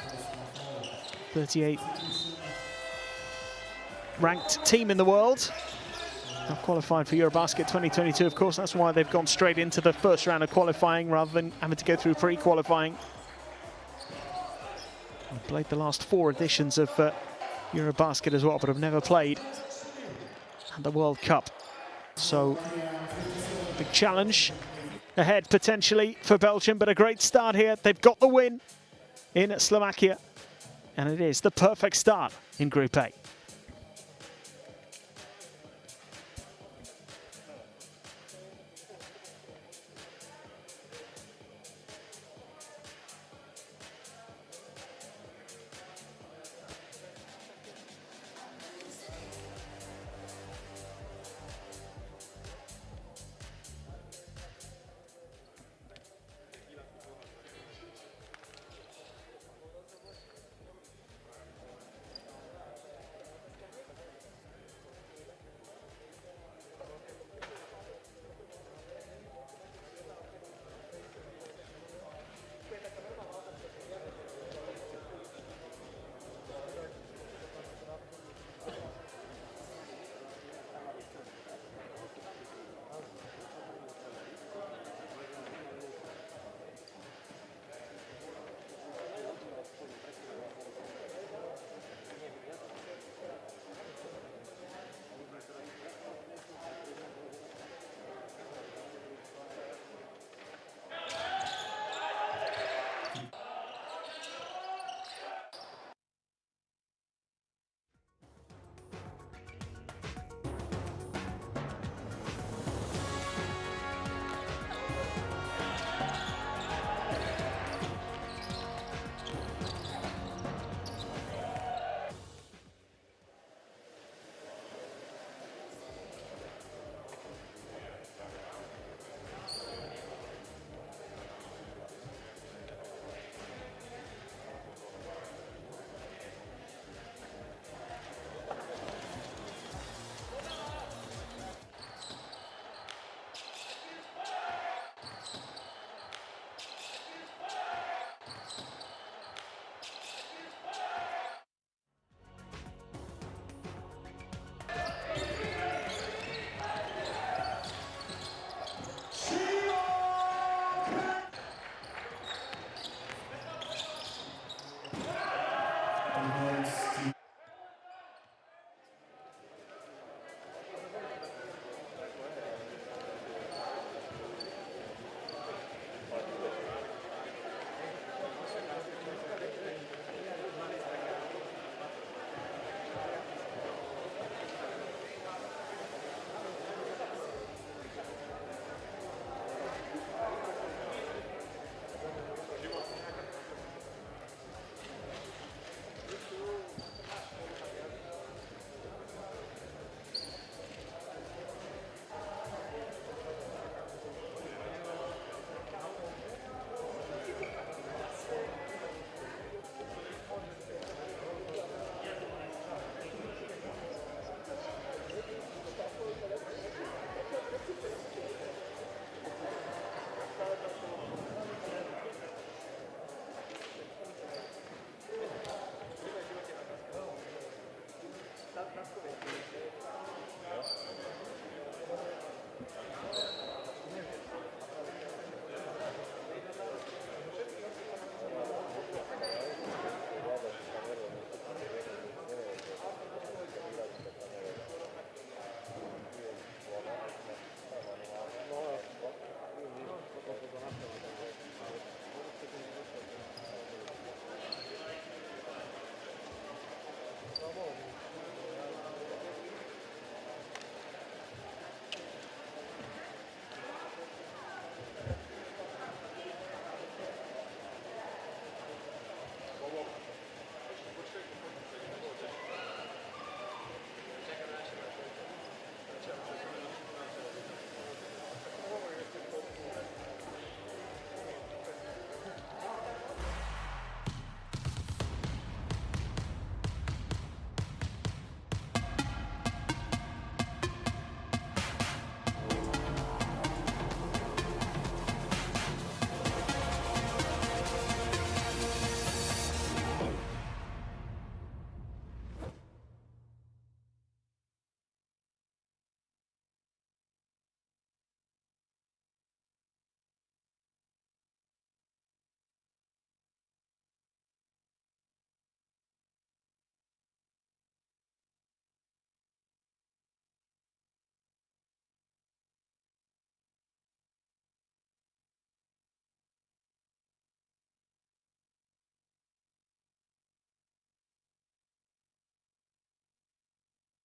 38th ranked team in the world. Not qualified for Eurobasket 2022, of course. That's why they've gone straight into the first round of qualifying rather than having to go through pre-qualifying. I've played the last 4 editions of Eurobasket as well, but have never played at the World Cup. So, big challenge ahead potentially for Belgium, but a great start here. They've got the win in Slovakia, and it is the perfect start in Group A.